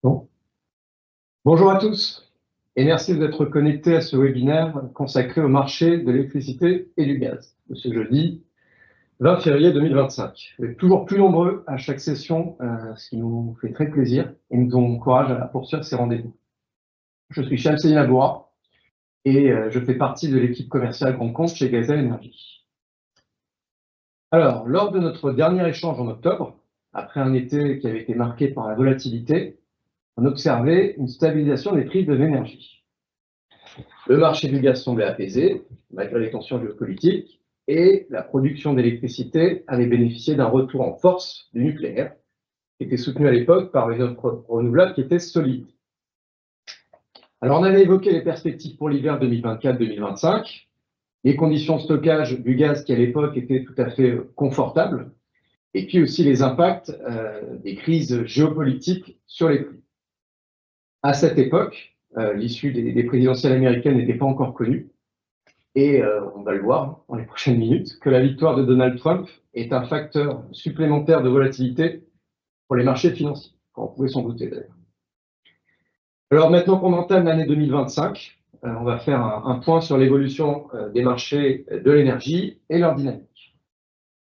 Bon. Bonjour à tous et merci d'être connectés à ce webinaire consacré au marché de l'électricité et du gaz de ce jeudi 20 février 2025. Vous êtes toujours plus nombreux à chaque session, ce qui nous fait très plaisir et nous encourage à poursuivre ces rendez-vous. Je suis Shamsine Aboura et je fais partie de l'équipe commerciale Grand Compte chez Gazelle Énergie. Alors, lors de notre dernier échange en octobre, après un été qui avait été marqué par la volatilité, on observait une stabilisation des prix de l'énergie. Le marché du gaz semblait apaisé, malgré les tensions géopolitiques, et la production d'électricité avait bénéficié d'un retour en force du nucléaire, qui était soutenu à l'époque par une offre renouvelable qui était solide. Alors, on avait évoqué les perspectives pour l'hiver 2024-2025, les conditions de stockage du gaz qui, à l'époque, étaient tout à fait confortables, et puis aussi les impacts des crises géopolitiques sur les prix. À cette époque, l'issue des présidentielles américaines n'était pas encore connue. Et on va le voir dans les prochaines minutes, que la victoire de Donald Trump est un facteur supplémentaire de volatilité pour les marchés financiers, comme on pouvait s'en douter d'ailleurs. Alors maintenant qu'on entame l'année 2025, on va faire un point sur l'évolution des marchés de l'énergie et leur dynamique.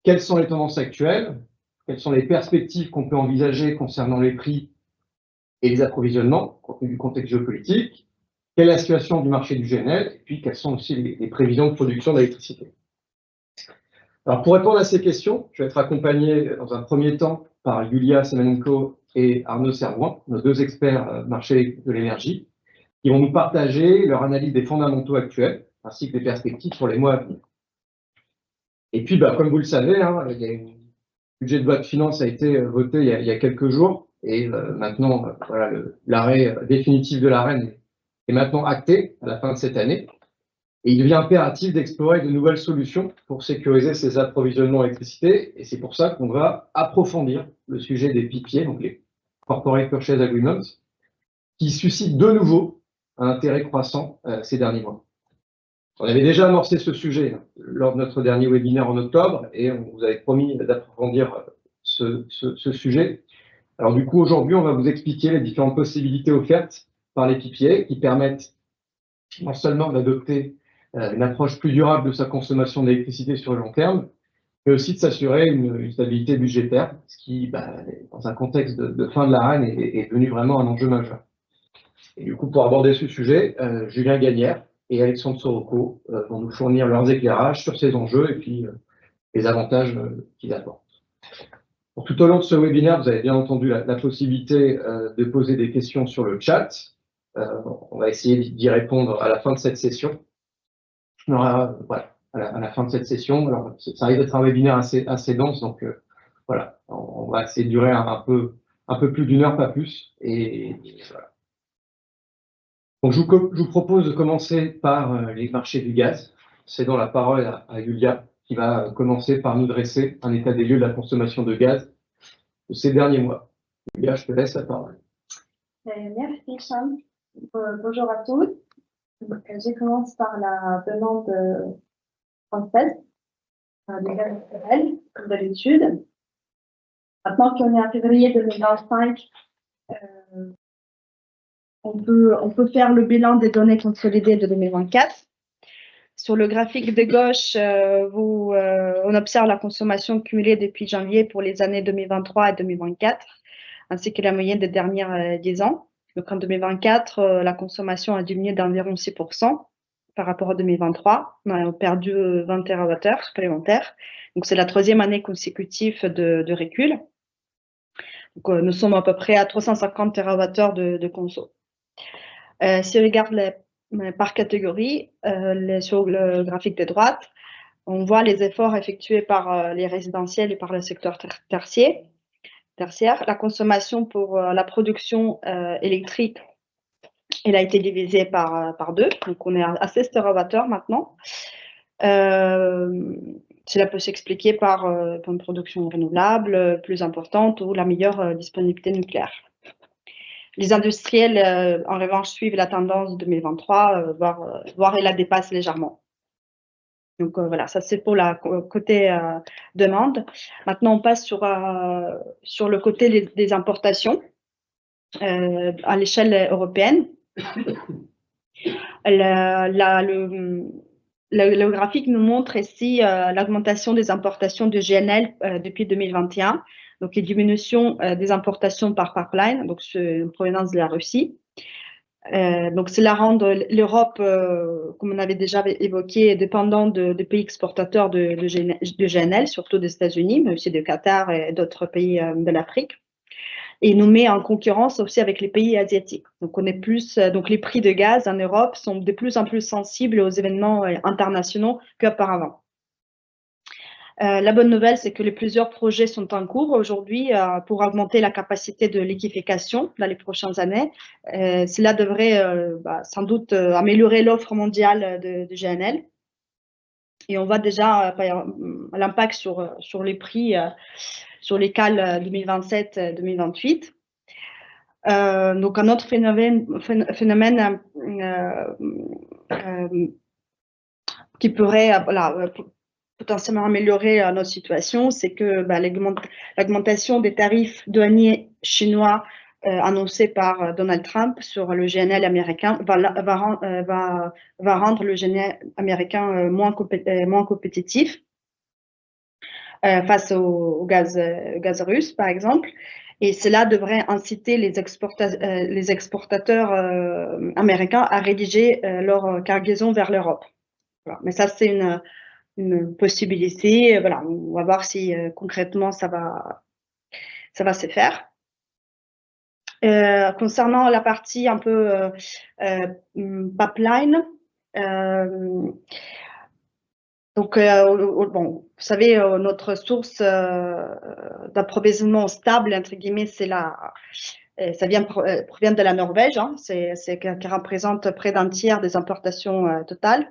Quelles sont les tendances actuelles? Quelles sont les perspectives qu'on peut envisager concernant les prix et les approvisionnements, compte tenu du contexte géopolitique? Quelle est la situation du marché du GNL? Et puis, quelles sont aussi les prévisions de production d'électricité? Alors, pour répondre à ces questions, je vais être accompagné dans un premier temps par Yulia Semenenko et Arnaud Servoin, nos deux experts marché de l'énergie, qui vont nous partager leur analyse des fondamentaux actuels, ainsi que des perspectives pour les mois à venir. Et puis, comme vous le savez, le budget de loi de finances a été voté il y a quelques jours, et maintenant, voilà, l'arrêt définitif de l'AREN est maintenant acté à la fin de cette année. Et il devient impératif d'explorer de nouvelles solutions pour sécuriser ces approvisionnements en électricité. Et c'est pour ça qu'on va approfondir le sujet des PPA, donc les Corporate Purchase Agreements, qui suscitent de nouveau un intérêt croissant ces derniers mois. On avait déjà amorcé ce sujet lors de notre dernier webinaire en octobre et on vous avait promis d'approfondir ce sujet. Alors du coup, aujourd'hui, on va vous expliquer les différentes possibilités offertes par les PPA qui permettent non seulement d'adopter une approche plus durable de sa consommation d'électricité sur le long terme, mais aussi de s'assurer une stabilité budgétaire, ce qui, dans un contexte de fin de l'AREN, est devenu vraiment un enjeu majeur. Et du coup, pour aborder ce sujet, Julien Gagnère et Alexandre Soroco vont nous fournir leurs éclairages sur ces enjeux et puis les avantages qu'ils apportent. Pour tout au long de ce webinaire, vous avez bien entendu la possibilité de poser des questions sur le chat. On va essayer d'y répondre à la fin de cette session. Voilà, à la fin de cette session. Alors, ça risque d'être un webinaire assez dense, donc voilà, on va essayer de durer un peu plus d'une heure, pas plus. Et voilà. Donc, je vous propose de commencer par les marchés du gaz. Cédant la parole à Yulia, qui va commencer par nous dresser un état des lieux de la consommation de gaz de ces derniers mois. Yulia, je te laisse la parole. Merci, Cham. Bonjour à tous. Je commence par la demande française des gaz naturels, comme d'habitude. Maintenant qu'on est en février 2025, on peut faire le bilan des données consolidées de 2024. Sur le graphique de gauche, on observe la consommation cumulée depuis janvier pour les années 2023 et 2024, ainsi que la moyenne des dernières 10 ans. Donc en 2024, la consommation a diminué d'environ 6% par rapport à 2023. On a perdu 20 TWh supplémentaires. Donc c'est la troisième année consécutive de recul. Donc, nous sommes à peu près à 350 TWh de conso. Si on regarde par catégorie, sur le graphique de droite, on voit les efforts effectués par les résidentiels et par le secteur tertiaire. La consommation pour la production électrique, elle a été divisée par 2, donc on est à 16 TWh maintenant. Cela peut s'expliquer par une production renouvelable plus importante ou la meilleure disponibilité nucléaire. Les industriels, en revanche, suivent la tendance de 2023, voire la dépassent légèrement. Donc voilà, ça c'est pour la côté demande. Maintenant, on passe sur le côté des importations. à l'échelle européenne. Le graphique nous montre ici l'augmentation des importations de GNL depuis 2021, donc les diminutions des importations par pipeline, donc en provenance de la Russie. Donc cela rend l'Europe, comme on avait déjà évoqué, dépendante de pays exportateurs de GNL, surtout des États-Unis, mais aussi du Qatar et d'autres pays de l'Afrique. Et nous met en concurrence aussi avec les pays asiatiques. Donc, on est donc les prix de gaz en Europe sont de plus en plus sensibles aux événements internationaux qu'auparavant. La bonne nouvelle, c'est que plusieurs projets sont en cours aujourd'hui pour augmenter la capacité de liquéfaction dans les prochaines années. Cela devrait sans doute améliorer l'offre mondiale de GNL. Et on voit déjà l'impact sur les prix sur les cales 2027-2028. Donc, un autre phénomène qui pourrait potentiellement améliorer notre situation, c'est que l'augmentation des tarifs douaniers chinois annoncés par Donald Trump sur le GNL américain va rendre le GNL américain moins compétitif face au gaz russe, par exemple. Et cela devrait inciter les exportateurs américains à rédiger leur cargaison vers l'Europe. Voilà. Mais ça, c'est une possibilité. Voilà, on va voir si concrètement ça va se faire. Concernant la partie un peu pipeline, donc, vous savez, notre source d'approvisionnement stable, entre guillemets, ça provient de la Norvège, hein, qui représente près d'un tiers des importations totales.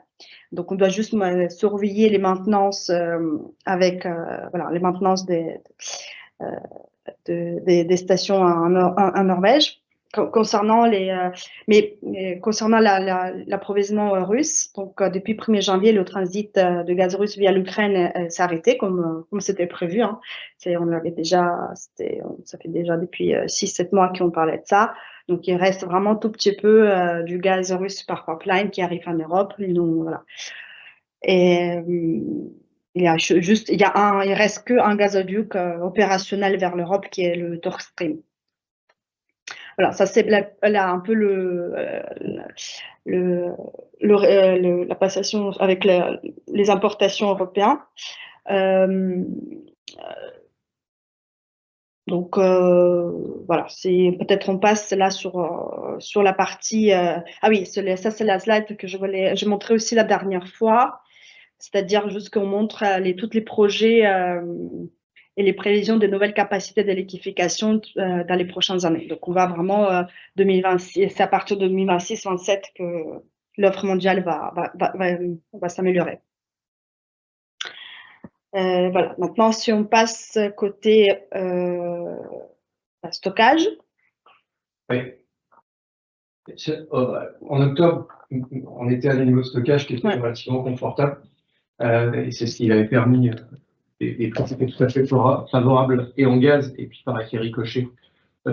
Donc, on doit juste surveiller les maintenances les maintenances des stations en Norvège. Concernant l'approvisionnement russe, donc depuis 1er janvier, le transit de gaz russe via l'Ukraine s'est arrêté comme c'était prévu. Hein. Ça fait déjà depuis 6-7 mois qu'on parlait de ça. Donc il reste vraiment tout petit peu du gaz russe par pipeline qui arrive en Europe. Voilà. Et il reste qu'un gazoduc opérationnel vers l'Europe qui est le Nord Stream. Voilà, ça c'est un peu la passation avec les importations européennes. Donc voilà, peut-être on passe là sur la partie. Ah oui, ça c'est la slide que je montrais aussi la dernière fois, c'est-à-dire juste qu'on montre tous les projets et les prévisions de nouvelles capacités de liquéfaction dans les prochaines années. Donc, on va vraiment 2026, c'est à partir de 2026-2027 que l'offre mondiale va s'améliorer. Voilà. Maintenant, si on passe côté stockage. Oui. En octobre, on était à des niveaux de stockage qui étaient relativement confortables. Et c'est ce qui avait permis des prix tout à fait favorables et en gaz et puis par effet ricochet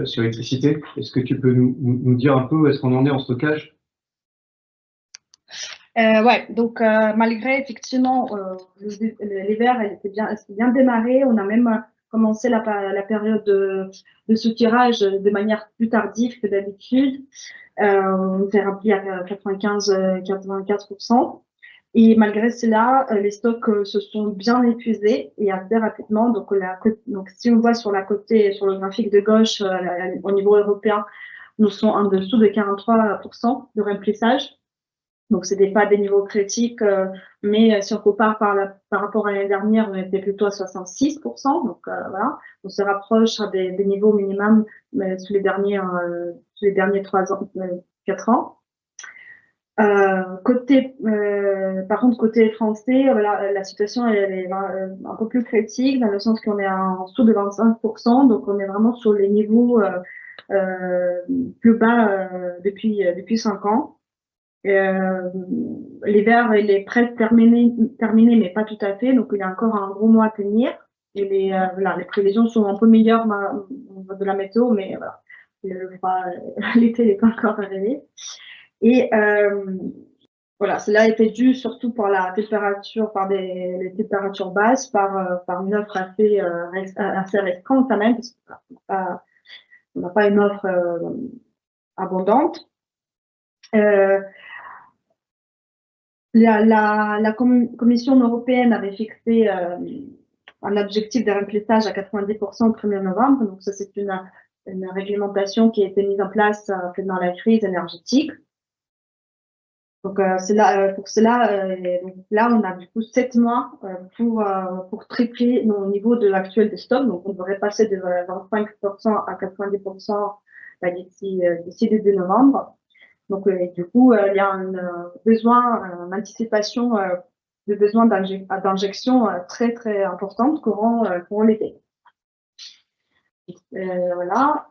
sur l'électricité. Est-ce que tu peux nous dire un peu où est-ce qu'on en est en stockage? Ouais, donc malgré effectivement l'hiver était bien démarré, on a même commencé la période de soutirage de manière plus tardive que d'habitude. On s'est rempli à 95%. Et malgré cela, les stocks se sont bien épuisés et assez rapidement. Donc, si on voit sur le graphique de gauche, au niveau européen, nous sommes en dessous de 43% de remplissage. Donc, ce n'est pas des niveaux critiques, mais si on compare par rapport à l'année dernière, on était plutôt à 66%. Donc, voilà, on se rapproche à des niveaux minimums sous les derniers 4 ans. Par contre, côté français, la situation est un peu plus critique dans le sens qu'on est en dessous de 25%, donc on est vraiment sur les niveaux plus bas depuis 5 ans. L'hiver, il est presque terminé, mais pas tout à fait, donc il y a encore un gros mois à tenir. Et les prévisions sont un peu meilleures de la météo, mais voilà. le froid, l'été n'est pas encore arrivé. Et voilà, cela était dû surtout par la température, par les températures basses, par une offre assez restreinte quand même, parce qu'on n'a pas une offre abondante. La Commission européenne avait fixé un objectif de remplissage à 90% le 1er novembre. Donc ça, c'est une réglementation qui a été mise en place pendant la crise énergétique. Donc pour cela, donc là, on a du coup 7 mois pour tripler nos niveaux actuels de stock. Donc on devrait passer de 25% à 90% d'ici début novembre. Donc, du coup, il y a un besoin, une anticipation de besoin d'injection très, très importante courant l'été. Voilà.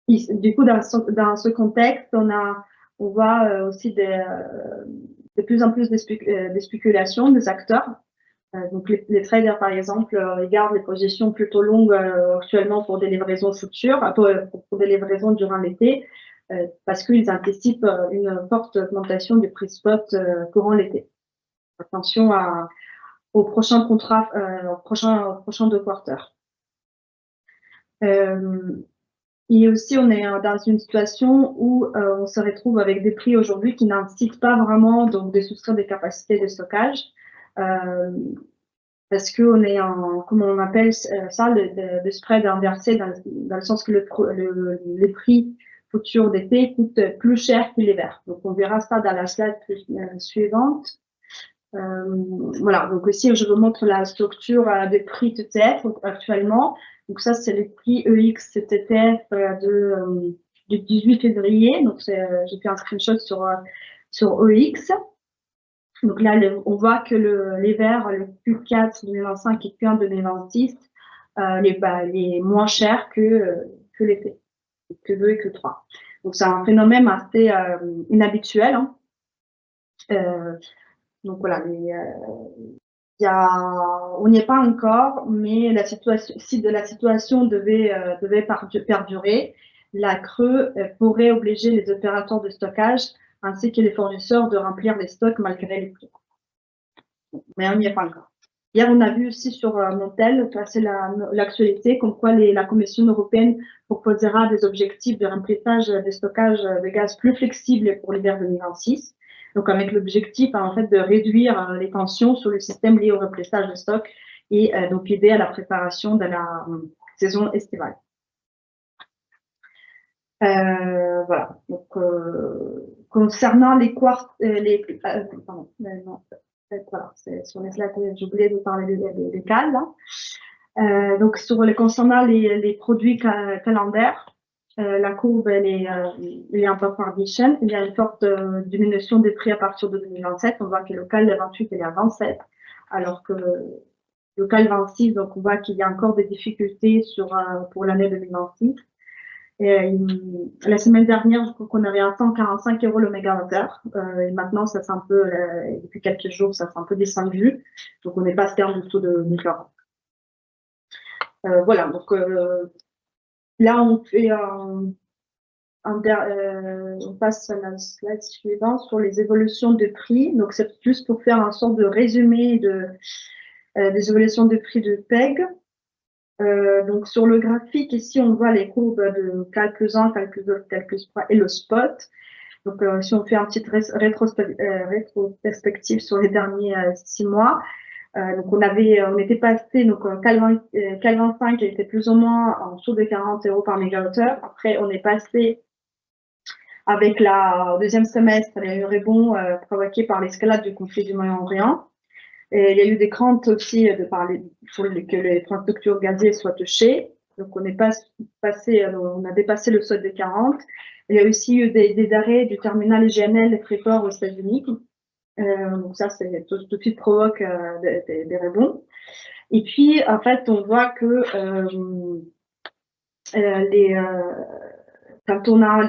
Du coup, dans ce contexte, on voit aussi de plus en plus des spéculations des acteurs. Donc, les traders, par exemple, ils gardent les positions plutôt longues actuellement pour des livraisons futures, pour des livraisons durant l'été, parce qu'ils anticipent une forte augmentation du prix spot courant l'été. Attention aux prochains contrats, aux prochains 2 quarters. Et aussi, on est dans une situation où on se retrouve avec des prix aujourd'hui qui n'incitent pas vraiment donc de soustraire des capacités de stockage. Parce qu'on est comment on appelle ça, le spread inversé, dans le sens que les prix futurs d'été coûtent plus cher que l'hiver. Donc, on verra ça dans la slide suivante. Voilà, donc ici, je vous montre la structure des prix TTF actuellement. Donc, ça, c'est le prix EX TTF du 18 février. Donc, j'ai fait un screenshot sur EX. Donc là, on voit que l'hiver, le Q4 2025 et Q1 2026, les moins chers que l'été, Q2 et Q3. Donc c'est un phénomène assez inhabituel. Hein. Donc voilà, on n'y est pas encore, mais si la situation devait perdurer, la CRE pourrait obliger les opérateurs de stockage ainsi que les fournisseurs de remplir les stocks malgré les prix. Mais on n'y est pas encore. Hier, on a vu aussi sur Montel, c'est l'actualité, comme quoi la Commission européenne proposera des objectifs de remplissage des stockages de gaz plus flexibles pour l'hiver 2026. Donc, avec l'objectif, en fait, de réduire les tensions sur le système lié au remplissage de stock et donc aider à la préparation de la saison estivale. Voilà. Donc, concernant les voilà, c'est sur les slides, j'ai oublié de parler des cales. Donc, concernant les produits calendaires, la courbe elle est un peu condition. Il y a une forte diminution des prix à partir de 2027. On voit que le cal de 28 il est à 27, alors que le cal 26, donc on voit qu'il y a encore des difficultés pour l'année 2026. Et la semaine dernière, je crois qu'on avait à 145 € le mégawattheure. Et maintenant, ça c'est un peu, depuis quelques jours, ça s'est un peu descendu. Donc, on est passé en dessous de 40. Voilà, donc là, on fait on passe à la slide suivante sur les évolutions de prix. Donc, c'est juste pour faire un sorte de résumé des évolutions de prix de PEG. Donc, sur le graphique, ici, on voit les courbes de calcul 1, calcul 2, calcul 3 et le spot. Donc, si on fait un petit rétrospective sur les derniers 6 mois, donc on était passé, donc Cal 25 était plus ou moins en dessous de 40 € par mégawattheure. Après, on est passé avec au deuxième semestre, il y a eu un rebond provoqué par l'escalade du conflit du Moyen-Orient. Et il y a eu des craintes aussi que les infrastructures gazières soient touchées. Donc, on a dépassé le seuil des 40. Il y a aussi eu des arrêts du terminal IGNL et Freeport aux États-Unis. Donc, ça, tout de suite provoque des rebonds. Et puis, en fait, on voit que quand on a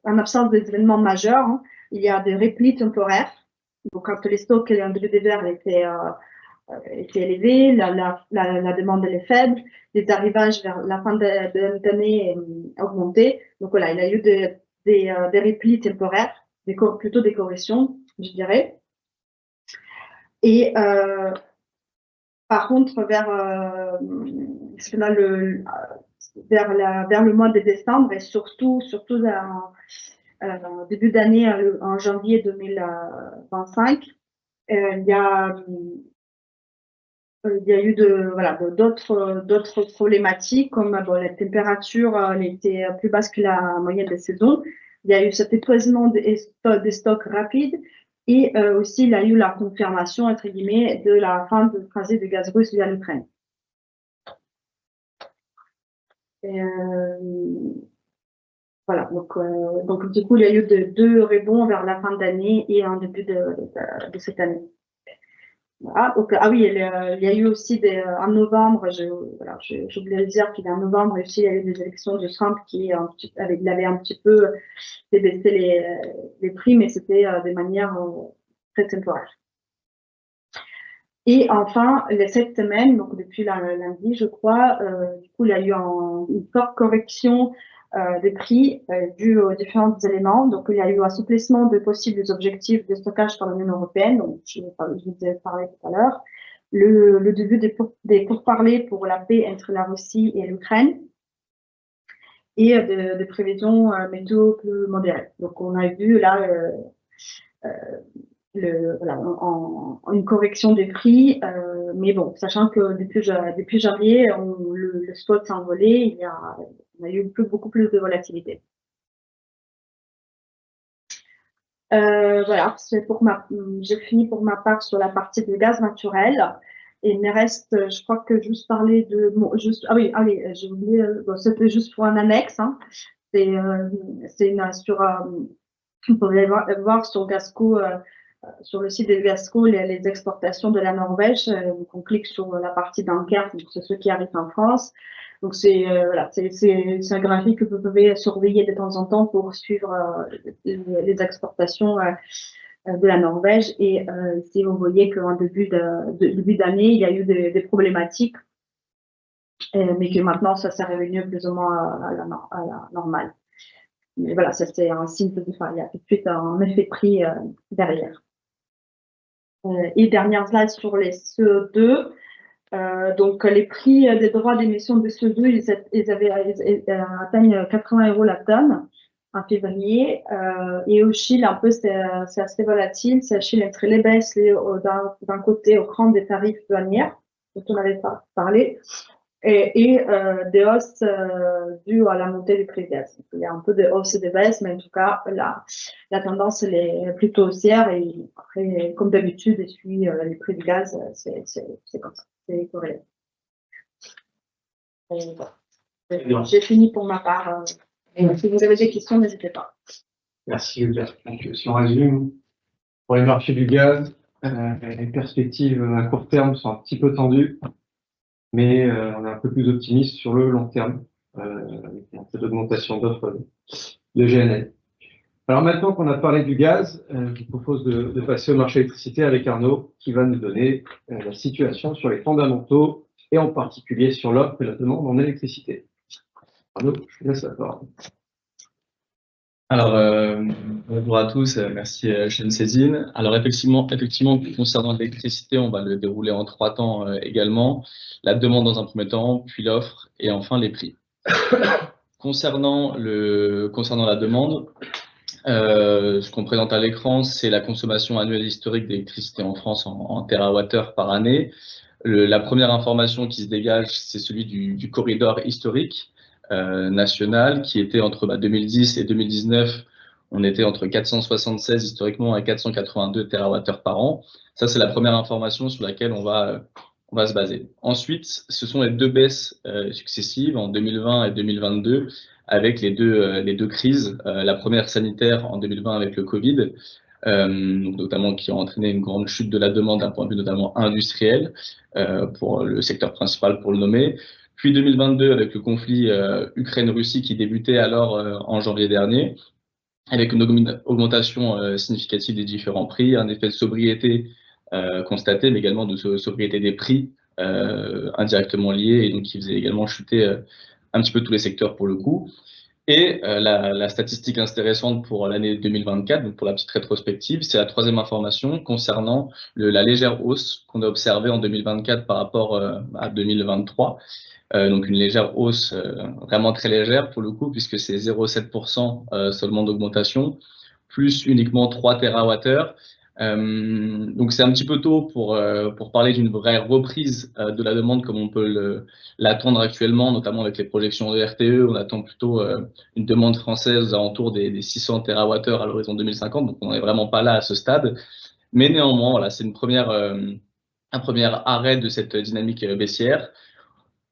en absence d'événements majeurs, hein, il y a des replis temporaires. Donc, quand les stocks et les DVR étaient était élevée, la demande elle est faible, les arrivages vers la fin de l'année augmenté. Donc voilà, il y a eu des replis temporaires, plutôt des corrections, je dirais. Et par contre, vers le mois de décembre et surtout début d'année, en janvier 2025, il y a eu d'autres problématiques comme la température était plus basse que la moyenne des saisons. Il y a eu cet épuisement des stocks rapides et aussi il y a eu la confirmation, entre guillemets, de la fin du transit de gaz russe via l'Ukraine. Voilà, donc du coup, il y a eu deux rebonds vers la fin d'année et en début de cette année. Voilà, donc, oui, il y a eu aussi en novembre, j'ai oublié de dire qu'en novembre aussi, il y a eu des élections de Trump il avait un petit peu baissé les prix, mais c'était de manière très temporaire. Et enfin, cette semaine, donc depuis lundi, je crois, du coup, il y a eu une forte correction des prix dû aux différents éléments. Donc, il y a eu un assouplissement de possibles objectifs de stockage par l'Union européenne, donc je vous ai parlé tout à l'heure, le début des pourparlers pour la paix entre la Russie et l'Ukraine, et de prévisions météo plus modérées. Donc, on a vu là une correction des prix, mais bon, sachant que depuis janvier, le spot s'est envolé, on a eu beaucoup plus de volatilité. Voilà, j'ai fini pour ma part sur la partie du gaz naturel. Et il me reste, je crois que juste parler de, j'ai oublié, c'était juste pour un annexe, hein. Vous pouvez voir sur Gasco, sur le site de Gasco, les exportations de la Norvège. Donc on clique sur la partie Dunkerque, donc c'est ceux qui arrivent en France. Donc c'est un graphique que vous pouvez surveiller de temps en temps pour suivre les exportations de la Norvège. Et si vous voyez qu'en début d'année, il y a eu des problématiques, mais que maintenant ça s'est revenu plus ou moins à la normale. Mais voilà, ça c'est un signe il y a tout de suite un effet prix derrière. Et dernière slide sur les CO2. Donc les prix des droits d'émission de CO2, ils atteignent 80 € la tonne en février. Et au Chili, un peu, c'est assez volatile. Ça oscille entre les baisses d'un côté au cran des tarifs douanières, dont on avait parlé, et des hausses dues à la montée du prix du gaz. Il y a un peu de hausse et de baisse, mais en tout cas, la tendance elle est plutôt haussière. Et après, comme d'habitude, et suit les prix du gaz, c'est comme ça, c'est corrélé. J'ai fini pour ma part. Si vous avez des questions, n'hésitez pas. Merci, Hubert. Donc, si on résume, pour les marchés du gaz, les perspectives à court terme sont un petit peu tendues, mais on est un peu plus optimiste sur le long terme, avec un peu d'augmentation d'offres de GNL. Alors maintenant qu'on a parlé du gaz, je vous propose de passer au marché de l'électricité avec Arnaud, qui va nous donner la situation sur les fondamentaux, et en particulier sur l'offre et la demande en électricité. Arnaud, je vous laisse la parole. Alors, bonjour à tous, merci Shamseddine. Alors effectivement, concernant l'électricité, on va le dérouler en 3 temps également. La demande dans un premier temps, puis l'offre et enfin les prix. Concernant la demande, ce qu'on présente à l'écran, c'est la consommation annuelle historique d'électricité en France en TWh par année. La première information qui se dégage, c'est celui du corridor historique national qui était entre 2010 et 2019. On était entre 476 historiquement et 482 TWh par an. Ça, c'est la première information sur laquelle on va se baser. Ensuite, ce sont les 2 baisses successives en 2020 et 2022 avec les deux crises. La première sanitaire en 2020 avec le Covid, notamment qui a entraîné une grande chute de la demande d'un point de vue notamment industriel pour le secteur principal pour le nommer. Puis 2022 avec le conflit Ukraine-Russie qui débutait alors en janvier dernier, avec une augmentation significative des différents prix, un effet de sobriété constatées, mais également de sobriété des prix indirectement liés, et donc qui faisait également chuter un petit peu tous les secteurs pour le coup. Et la statistique intéressante pour l'année 2024, donc pour la petite rétrospective, c'est la troisième information concernant la légère hausse qu'on a observée en 2024 par rapport à 2023. Donc une légère hausse vraiment très légère pour le coup, puisque c'est 0,7% seulement d'augmentation, plus uniquement 3 TWh. Donc c'est un petit peu tôt pour parler d'une vraie reprise de la demande comme on peut l'attendre actuellement, notamment avec les projections de RTE. On attend plutôt une demande française aux alentours des 600 TWh à l'horizon 2050, donc on n'est vraiment pas là à ce stade. Mais néanmoins, voilà, c'est un premier arrêt de cette dynamique baissière.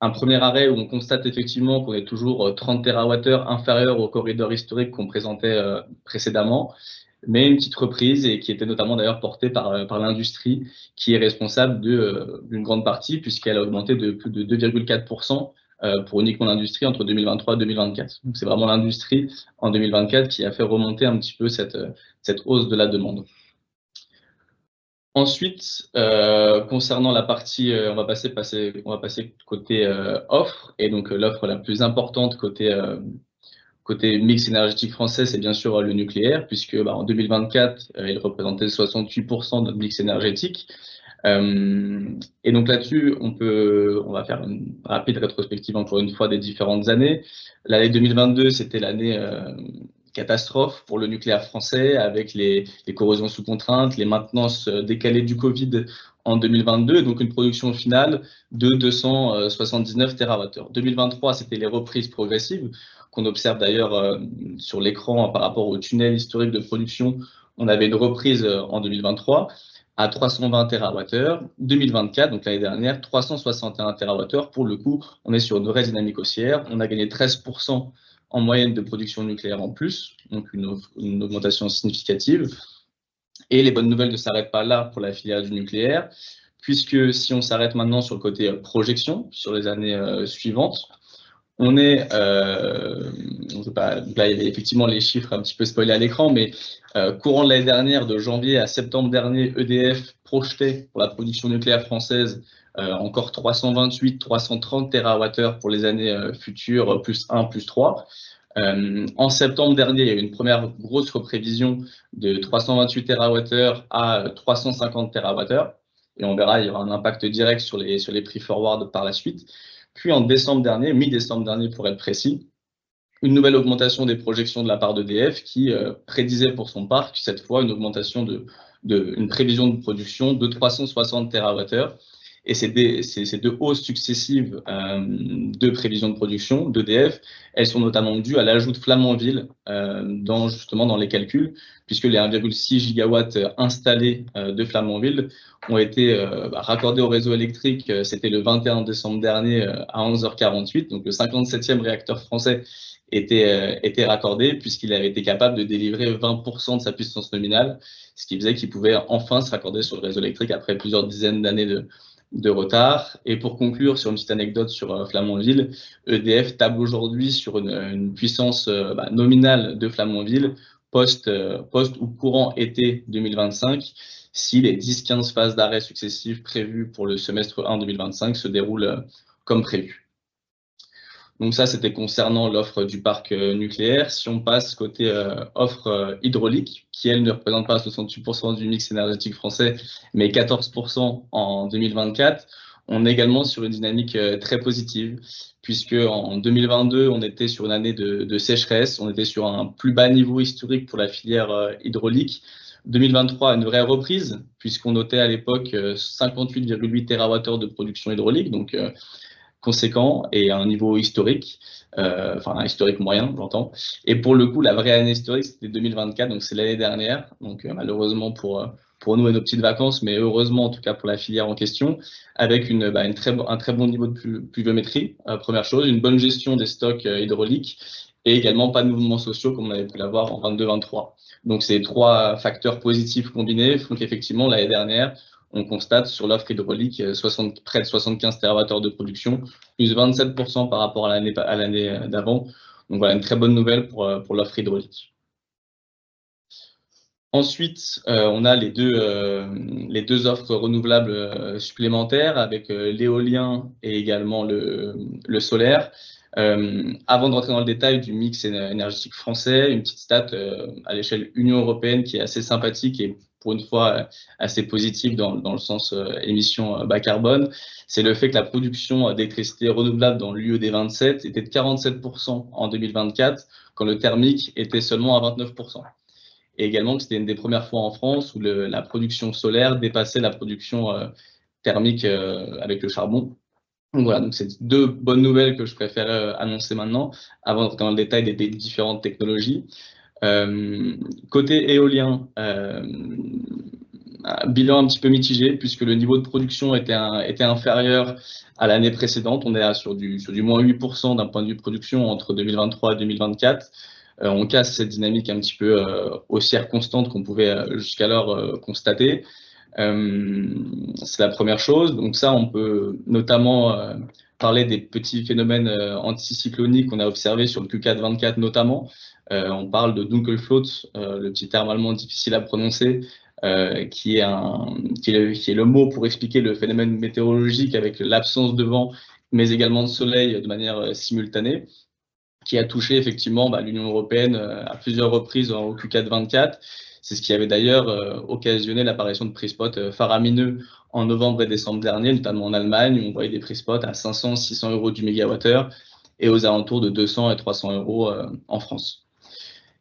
Un premier arrêt où on constate effectivement qu'on est toujours 30 TWh inférieur au corridor historique qu'on présentait précédemment, mais une petite reprise et qui était notamment d'ailleurs portée par l'industrie qui est responsable d'une grande partie puisqu'elle a augmenté de plus de 2,4% pour uniquement l'industrie entre 2023 et 2024. Donc c'est vraiment l'industrie en 2024 qui a fait remonter un petit peu cette hausse de la demande. Ensuite, concernant la partie, on va passer côté offre, et donc l'offre la plus importante côté mix énergétique français, c'est bien sûr le nucléaire, puisque en 2024, il représentait 68% de notre mix énergétique. Et donc là-dessus, on va faire une rapide rétrospective encore une fois des différentes années. L'année 2022, c'était l'année catastrophe pour le nucléaire français avec les corrosions sous contrainte, les maintenances décalées du Covid en 2022, donc une production finale de 279 TWh. 2023, c'était les reprises progressives qu'on observe d'ailleurs sur l'écran par rapport au tunnel historique de production. On avait une reprise en 2023 à 320 TWh. 2024, donc l'année dernière, 361 TWh. Pour le coup, on est sur une vraie dynamique haussière. On a gagné 13% en moyenne de production nucléaire en plus, donc une augmentation significative. Et les bonnes nouvelles ne s'arrêtent pas là pour la filière du nucléaire, puisque si on s'arrête maintenant sur le côté projection, sur les années suivantes, on est, là il y avait effectivement les chiffres un petit peu spoilés à l'écran, mais courant de l'année dernière, de janvier à septembre dernier, EDF projetait pour la production nucléaire française encore 328, 330 TWh pour les années futures, plus 1, plus 3. En septembre dernier, il y a eu une première grosse reprévision de 328 TWh à 350 TWh. Et on verra, il y aura un impact direct sur les prix forward par la suite. Puis en décembre dernier, mi-décembre dernier pour être précis, une nouvelle augmentation des projections de la part d'EDF qui prédisait pour son parc cette fois une augmentation une prévision de production de 360 TWh. Et ces deux hausses successives de prévision de production d'EDF, elles sont notamment dues à l'ajout de Flamanville justement dans les calculs, puisque les 1,6 gigawatts installés de Flamanville ont été raccordés au réseau électrique. C'était le 21 décembre dernier à 11h48, donc le 57e réacteur français était raccordé puisqu'il avait été capable de délivrer 20% de sa puissance nominale, ce qui faisait qu'il pouvait enfin se raccorder sur le réseau électrique après plusieurs dizaines d'années de retard. Et pour conclure sur une petite anecdote sur Flamanville, EDF table aujourd'hui sur une puissance nominale de Flamanville post ou courant été 2025 si les 10-15 phases d'arrêt successives prévues pour le semestre 1 2025 se déroulent comme prévu. Donc ça, c'était concernant l'offre du parc nucléaire. Si on passe côté offre hydraulique, qui elle ne représente pas 68% du mix énergétique français, mais 14% en 2024, on est également sur une dynamique très positive, puisque en 2022, on était sur une année de sécheresse, on était sur un plus bas niveau historique pour la filière hydraulique. 2023, une vraie reprise, puisqu'on notait à l'époque 58,8 TWh de production hydraulique, donc conséquent et à un niveau historique, enfin un historique moyen, j'entends. Et pour le coup, la vraie année historique, c'était 2024, donc c'est l'année dernière. Donc malheureusement pour nous et nos petites vacances, mais heureusement en tout cas pour la filière en question, avec un très bon niveau de pluviométrie, première chose, une bonne gestion des stocks hydrauliques et également pas de mouvements sociaux comme on avait pu l'avoir en 22-23. Donc ces trois facteurs positifs combinés font qu'effectivement l'année dernière, on constate sur l'offre hydraulique près de 75 TWh de production, plus 27% par rapport à l'année d'avant. Donc voilà, une très bonne nouvelle pour l'offre hydraulique. Ensuite, on a les deux offres renouvelables supplémentaires avec l'éolien et également le solaire. Avant de rentrer dans le détail du mix énergétique français, une petite stat à l'échelle Union européenne qui est assez sympathique et pour une fois assez positive dans le sens émissions bas carbone, c'est le fait que la production d'électricité renouvelable dans l'UE des 27 était de 47% en 2024, quand le thermique était seulement à 29%. Et également que c'était une des premières fois en France où la production solaire dépassait la production thermique avec le charbon. Donc voilà, donc c'est deux bonnes nouvelles que je préfère annoncer maintenant, avant d'entrer dans le détail des différentes technologies. Côté éolien, un bilan un petit peu mitigé, puisque le niveau de production était inférieur à l'année précédente. On est sur du moins 8% d'un point de vue production entre 2023 et 2024. On casse cette dynamique un petit peu haussière constante qu'on pouvait jusqu'alors constater. C'est la première chose. Donc ça, on peut notamment parler des petits phénomènes anticycloniques qu'on a observés sur le Q4 24 notamment. On parle de Dunkelflaut, le petit terme allemand difficile à prononcer, qui est le mot pour expliquer le phénomène météorologique avec l'absence de vent, mais également de soleil de manière simultanée, qui a touché effectivement l'Union européenne à plusieurs reprises au Q4 24. C'est ce qui avait d'ailleurs occasionné l'apparition de prix spot faramineux en novembre et décembre dernier, notamment en Allemagne, où on voyait des prix spot à 500, 600 euros du mégawattheure et aux alentours de 200 et 300 euros en France.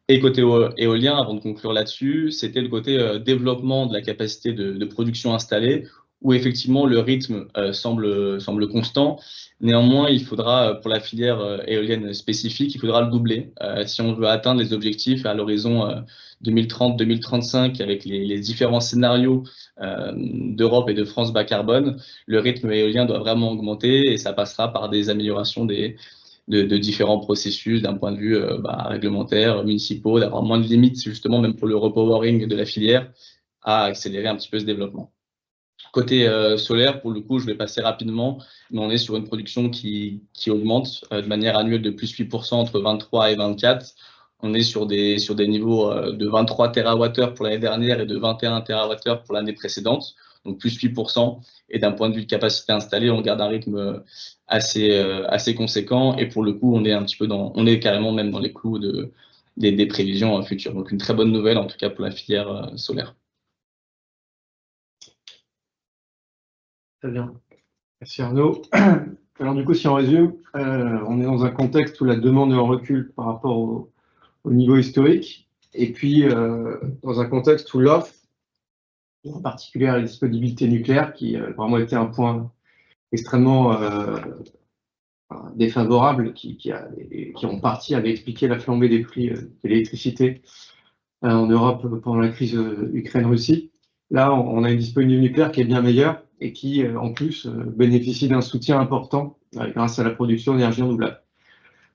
Et côté éolien, avant de conclure là-dessus, c'était le côté développement de la capacité de production installée, où effectivement le rythme semble constant. Néanmoins, il faudra, pour la filière éolienne spécifique, il faudra le doubler si on veut atteindre les objectifs à l'horizon 2030-2035 avec les différents scénarios d'Europe et de France bas carbone. Le rythme éolien doit vraiment augmenter et ça passera par des améliorations de différents processus d'un point de vue réglementaire, municipaux, d'avoir moins de limites justement, même pour le repowering de la filière, à accélérer un petit peu ce développement. Côté solaire, pour le coup, je vais passer rapidement, mais on est sur une production qui augmente de manière annuelle de plus 8% entre 23 et 24. On est sur des niveaux de 23 TWh pour l'année dernière et de 21 TWh pour l'année précédente, donc plus 8%. Et d'un point de vue de capacité installée, on garde un rythme assez conséquent. Et pour le coup, on est carrément même dans les clous des prévisions futures. Donc une très bonne nouvelle, en tout cas pour la filière solaire. Très bien. Merci Arnaud. Alors du coup, si on résume, on est dans un contexte où la demande est en recul par rapport au niveau historique, et puis dans un contexte où l'offre, en particulier la disponibilité nucléaire, qui a vraiment été un point extrêmement défavorable, qui en partie avait expliqué la flambée des prix de l'électricité en Europe pendant la crise Ukraine-Russie. Là, on a une disponibilité nucléaire qui est bien meilleure et qui, en plus, bénéficie d'un soutien important grâce à la production d'énergie renouvelable.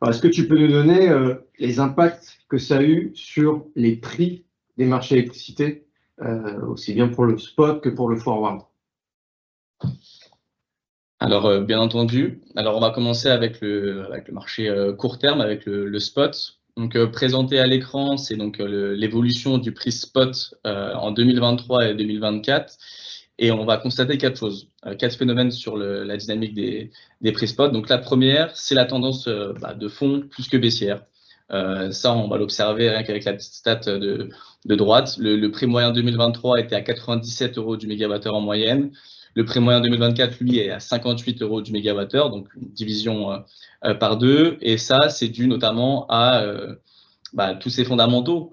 Est-ce que tu peux nous donner les impacts que ça a eu sur les prix des marchés d'électricité, aussi bien pour le spot que pour le forward? Alors, bien entendu. Alors, on va commencer avec le marché court terme, avec le spot. Donc, présenté à l'écran, c'est donc l'évolution du prix spot en 2023 et 2024. Et on va constater quatre choses, quatre phénomènes sur la dynamique des prix spot. Donc, la première, c'est la tendance de fond plus que baissière. Ça, on va l'observer rien qu'avec la petite stat de droite. Le prix moyen 2023 était à 97 euros du mégawattheure en moyenne. Le prix moyen 2024, lui, est à 58 euros du mégawattheure, donc une division par deux. Et ça, c'est dû notamment à tous ces fondamentaux,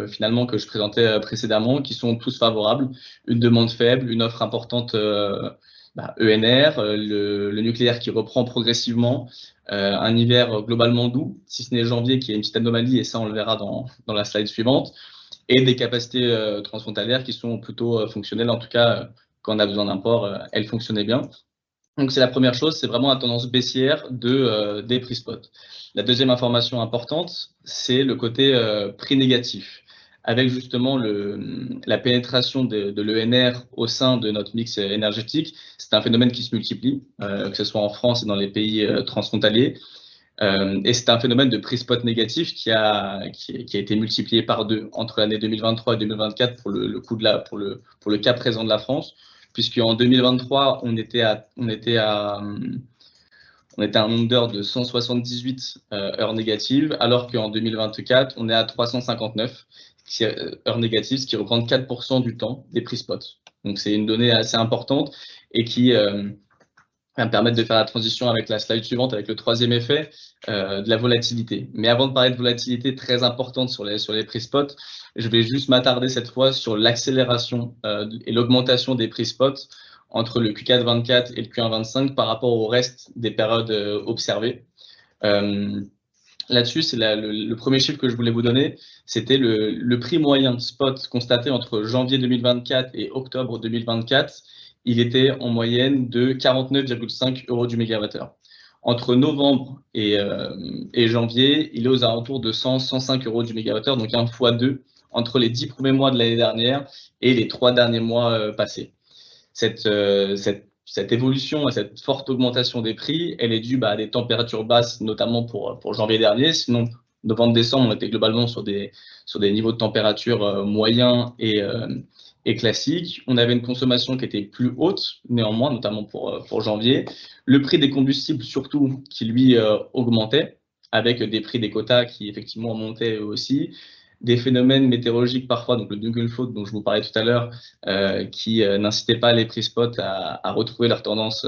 finalement, que je présentais précédemment, qui sont tous favorables. Une demande faible, une offre importante ENR, le nucléaire qui reprend progressivement, un hiver globalement doux, si ce n'est janvier, qui est une petite anomalie, et ça, on le verra dans la slide suivante, et des capacités transfrontalières qui sont plutôt fonctionnelles, en tout cas, quand on a besoin d'un port, elles fonctionnaient bien. Donc, c'est la première chose, c'est vraiment la tendance baissière des prix spot. La deuxième information importante, c'est le côté prix négatif, avec justement la pénétration de l'ENR au sein de notre mix énergétique. C'est un phénomène qui se multiplie, que ce soit en France et dans les pays transfrontaliers. Et c'est un phénomène de prix spot négatif qui a été multiplié par 2 entre l'année 2023 et 2024 pour le cas présent de la France, puisqu'en 2023, on était à un nombre d'heures de 178 heures négatives, alors qu'en 2024, on est à 359 heures négatives, ce qui représente 4% du temps des prix spot. Donc c'est une donnée assez importante et qui va me permettre de faire la transition avec la slide suivante, avec le troisième effet, de la volatilité. Mais avant de parler de volatilité très importante sur les prix spot, je vais juste m'attarder cette fois sur l'accélération et l'augmentation des prix spot entre le Q4 24 et le Q1 25 par rapport au reste des périodes observées. Là-dessus, c'est le premier chiffre que je voulais vous donner, c'était le prix moyen spot constaté entre janvier 2024 et octobre 2024. Il était en moyenne de 49,5 € du mégawattheure. Entre novembre et janvier, il est aux alentours de 105 € du mégawattheure, donc 1 fois 2 entre les 10 premiers mois de l'année dernière et les 3 derniers mois passés. Cette évolution et cette forte augmentation des prix, elle est due à des températures basses, notamment pour janvier dernier. Sinon, novembre-décembre, on était globalement sur des niveaux de température moyens et classiques. On avait une consommation qui était plus haute, néanmoins, notamment pour janvier. Le prix des combustibles, surtout, qui lui augmentait, avec des prix des quotas qui effectivement montaient aussi. Des phénomènes météorologiques parfois, donc le Dunkelflaut dont je vous parlais tout à l'heure, qui n'incitaient pas les prix spot à retrouver leur tendance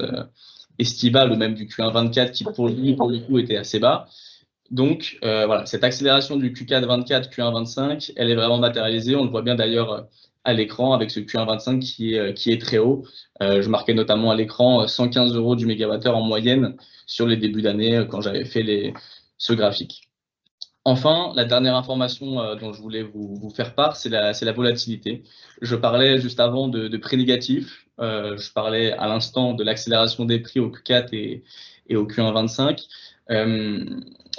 estivale ou même du Q1 24 qui pour le coup était assez bas. Donc voilà, cette accélération du Q4 24, Q1 25, elle est vraiment matérialisée. On le voit bien d'ailleurs à l'écran avec ce Q1 25 qui est très haut. Je marquais notamment à l'écran 115 € du mégawattheure en moyenne sur les débuts d'année quand j'avais fait ce graphique. Enfin, la dernière information dont je voulais vous faire part, c'est la volatilité. Je parlais juste avant de prix négatifs. Je parlais à l'instant de l'accélération des prix au Q4 et au Q1 25.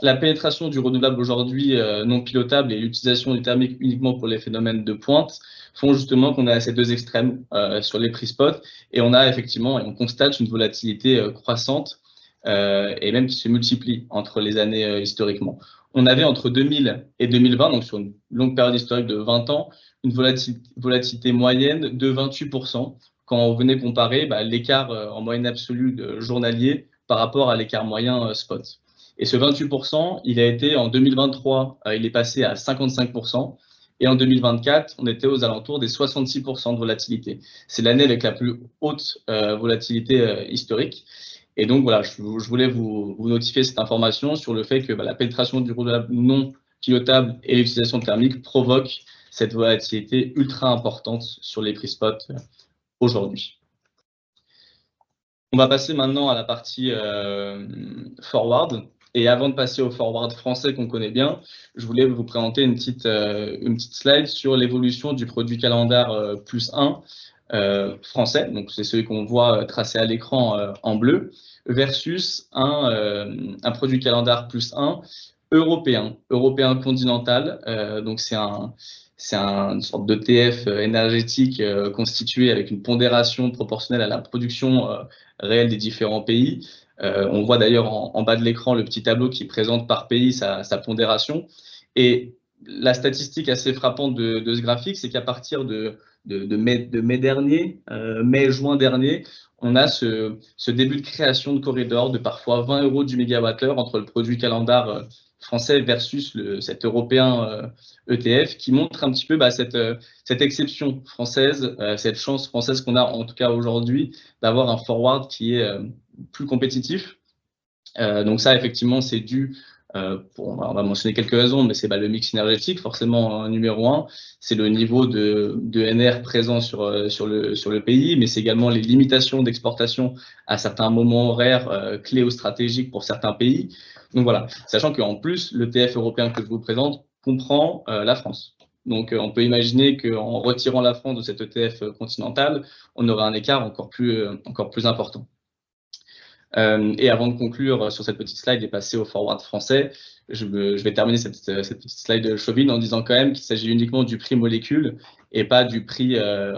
La pénétration du renouvelable aujourd'hui non pilotable et l'utilisation du thermique uniquement pour les phénomènes de pointe font justement qu'on a ces deux extrêmes sur les prix spot et on a effectivement, et on constate une volatilité croissante et même qui se multiplie entre les années historiquement. On avait entre 2000 et 2020, donc sur une longue période historique de 20 ans, une volatilité moyenne de 28% quand on venait comparer l'écart en moyenne absolue journalier par rapport à l'écart moyen spot. Et ce 28%, il a été en 2023, il est passé à 55%. Et en 2024, on était aux alentours des 66% de volatilité. C'est l'année avec la plus haute volatilité historique. Et donc, voilà, je voulais vous notifier cette information sur le fait que la pénétration du renouvelable non pilotable et l'utilisation thermique provoquent cette volatilité ultra importante sur les prix spot aujourd'hui. On va passer maintenant à la partie forward. Et avant de passer au forward français qu'on connaît bien, je voulais vous présenter une petite slide sur l'évolution du produit calendaire plus 1 français, donc c'est celui qu'on voit tracé à l'écran en bleu, versus un produit calendaire plus 1 européen continental. Donc c'est une sorte d'ETF énergétique constitué avec une pondération proportionnelle à la production réelle des différents pays. On voit d'ailleurs en bas de l'écran le petit tableau qui présente par pays sa pondération. Et la statistique assez frappante de ce graphique, c'est qu'à partir de mai dernier, mai-juin dernier, on a ce début de création de corridors de parfois 20 € du mégawattheure entre le produit calendaire français versus cet européen ETF qui montre un petit peu cette exception française, cette chance française qu'on a en tout cas aujourd'hui d'avoir un forward qui est plus compétitif. Donc ça, effectivement, c'est dû, on va mentionner quelques raisons, mais c'est le mix énergétique, forcément numéro 1. C'est le niveau de NR présent sur le pays, mais c'est également les limitations d'exportation à certains moments horaires clés ou stratégiques pour certains pays. Donc voilà, sachant qu'en plus, l'ETF européen que je vous présente comprend la France. Donc on peut imaginer qu'en retirant la France de cet ETF continental, on aura un écart encore plus important. Et avant de conclure sur cette petite slide et passer au forward français, je vais terminer cette petite slide de Chauvin en disant quand même qu'il s'agit uniquement du prix molécule et pas du prix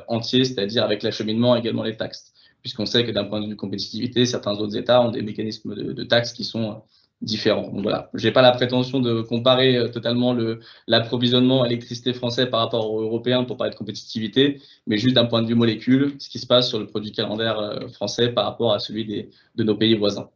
entier, c'est-à-dire avec l'acheminement également les taxes. Puisqu'on sait que d'un point de vue compétitivité, certains autres États ont des mécanismes de taxes qui sont différents. Donc voilà, j'ai pas la prétention de comparer totalement l'approvisionnement électricité français par rapport aux européens pour parler de compétitivité, mais juste d'un point de vue molécule, ce qui se passe sur le produit calendaire français par rapport à celui de nos pays voisins.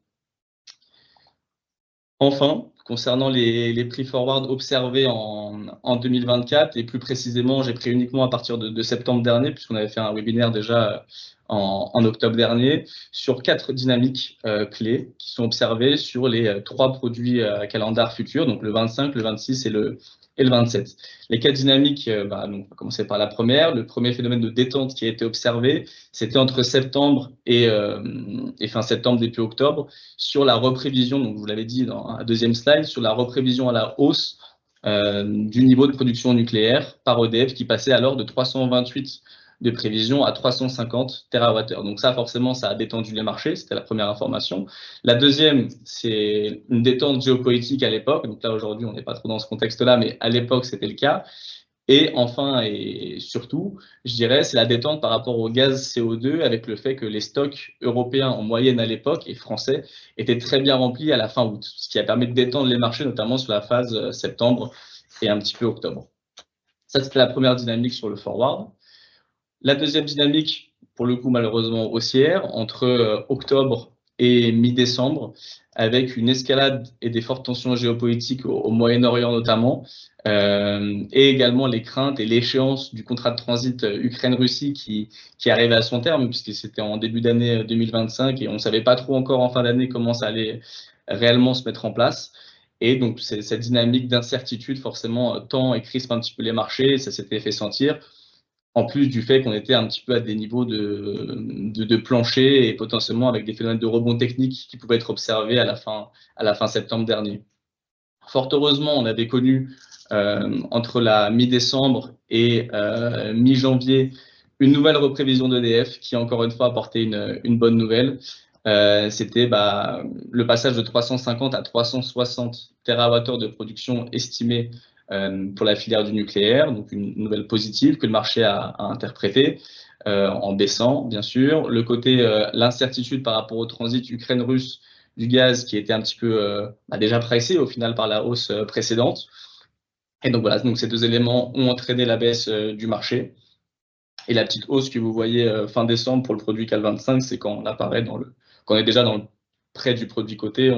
Enfin, concernant les prix forward observés en 2024, et plus précisément, j'ai pris uniquement à partir de septembre dernier, puisqu'on avait fait un webinaire déjà en octobre dernier, sur 4 dynamiques clés qui sont observées sur les 3 produits calendaires futurs, donc le 25, le 26 et le 27. Les 4 dynamiques, donc on va commencer par la première. Le premier phénomène de détente qui a été observé, c'était entre septembre et fin septembre, début octobre, sur la reprévision, donc vous l'avez dit dans un deuxième slide, sur la reprévision à la hausse du niveau de production nucléaire par EDF qui passait alors de 328 de prévision à 350 TWh. Donc ça, forcément, ça a détendu les marchés, c'était la première information. La deuxième, c'est une détente géopolitique à l'époque. Donc là, aujourd'hui, on n'est pas trop dans ce contexte-là, mais à l'époque, c'était le cas. Et enfin, et surtout, je dirais, c'est la détente par rapport au gaz CO2 avec le fait que les stocks européens en moyenne à l'époque et français étaient très bien remplis à la fin août, ce qui a permis de détendre les marchés, notamment sur la phase septembre et un petit peu octobre. Ça, c'était la première dynamique sur le forward. La deuxième dynamique, pour le coup malheureusement haussière, entre octobre et mi-décembre, avec une escalade et des fortes tensions géopolitiques au Moyen-Orient notamment, et également les craintes et l'échéance du contrat de transit Ukraine-Russie qui arrivait à son terme, puisque c'était en début d'année 2025 et on ne savait pas trop encore en fin d'année comment ça allait réellement se mettre en place. Et donc cette dynamique d'incertitude forcément tend et crispe un petit peu les marchés, et ça s'était fait sentir. En plus du fait qu'on était un petit peu à des niveaux de plancher et potentiellement avec des phénomènes de rebond technique qui pouvaient être observés à la fin septembre dernier. Fort heureusement, on avait connu entre la mi-décembre et mi-janvier une nouvelle reprévision d'EDF qui, encore une fois, apportait une bonne nouvelle. C'était le passage de 350 à 360 TWh de production estimée pour la filière du nucléaire, donc une nouvelle positive que le marché a interprétée en baissant, bien sûr. Le côté, l'incertitude par rapport au transit Ukraine-Russe du gaz qui était un petit peu déjà pricé au final par la hausse précédente. Et donc voilà, donc ces deux éléments ont entraîné la baisse du marché. Et la petite hausse que vous voyez fin décembre pour le produit CAL 25, c'est quand on apparaît quand on est déjà près du produit coté,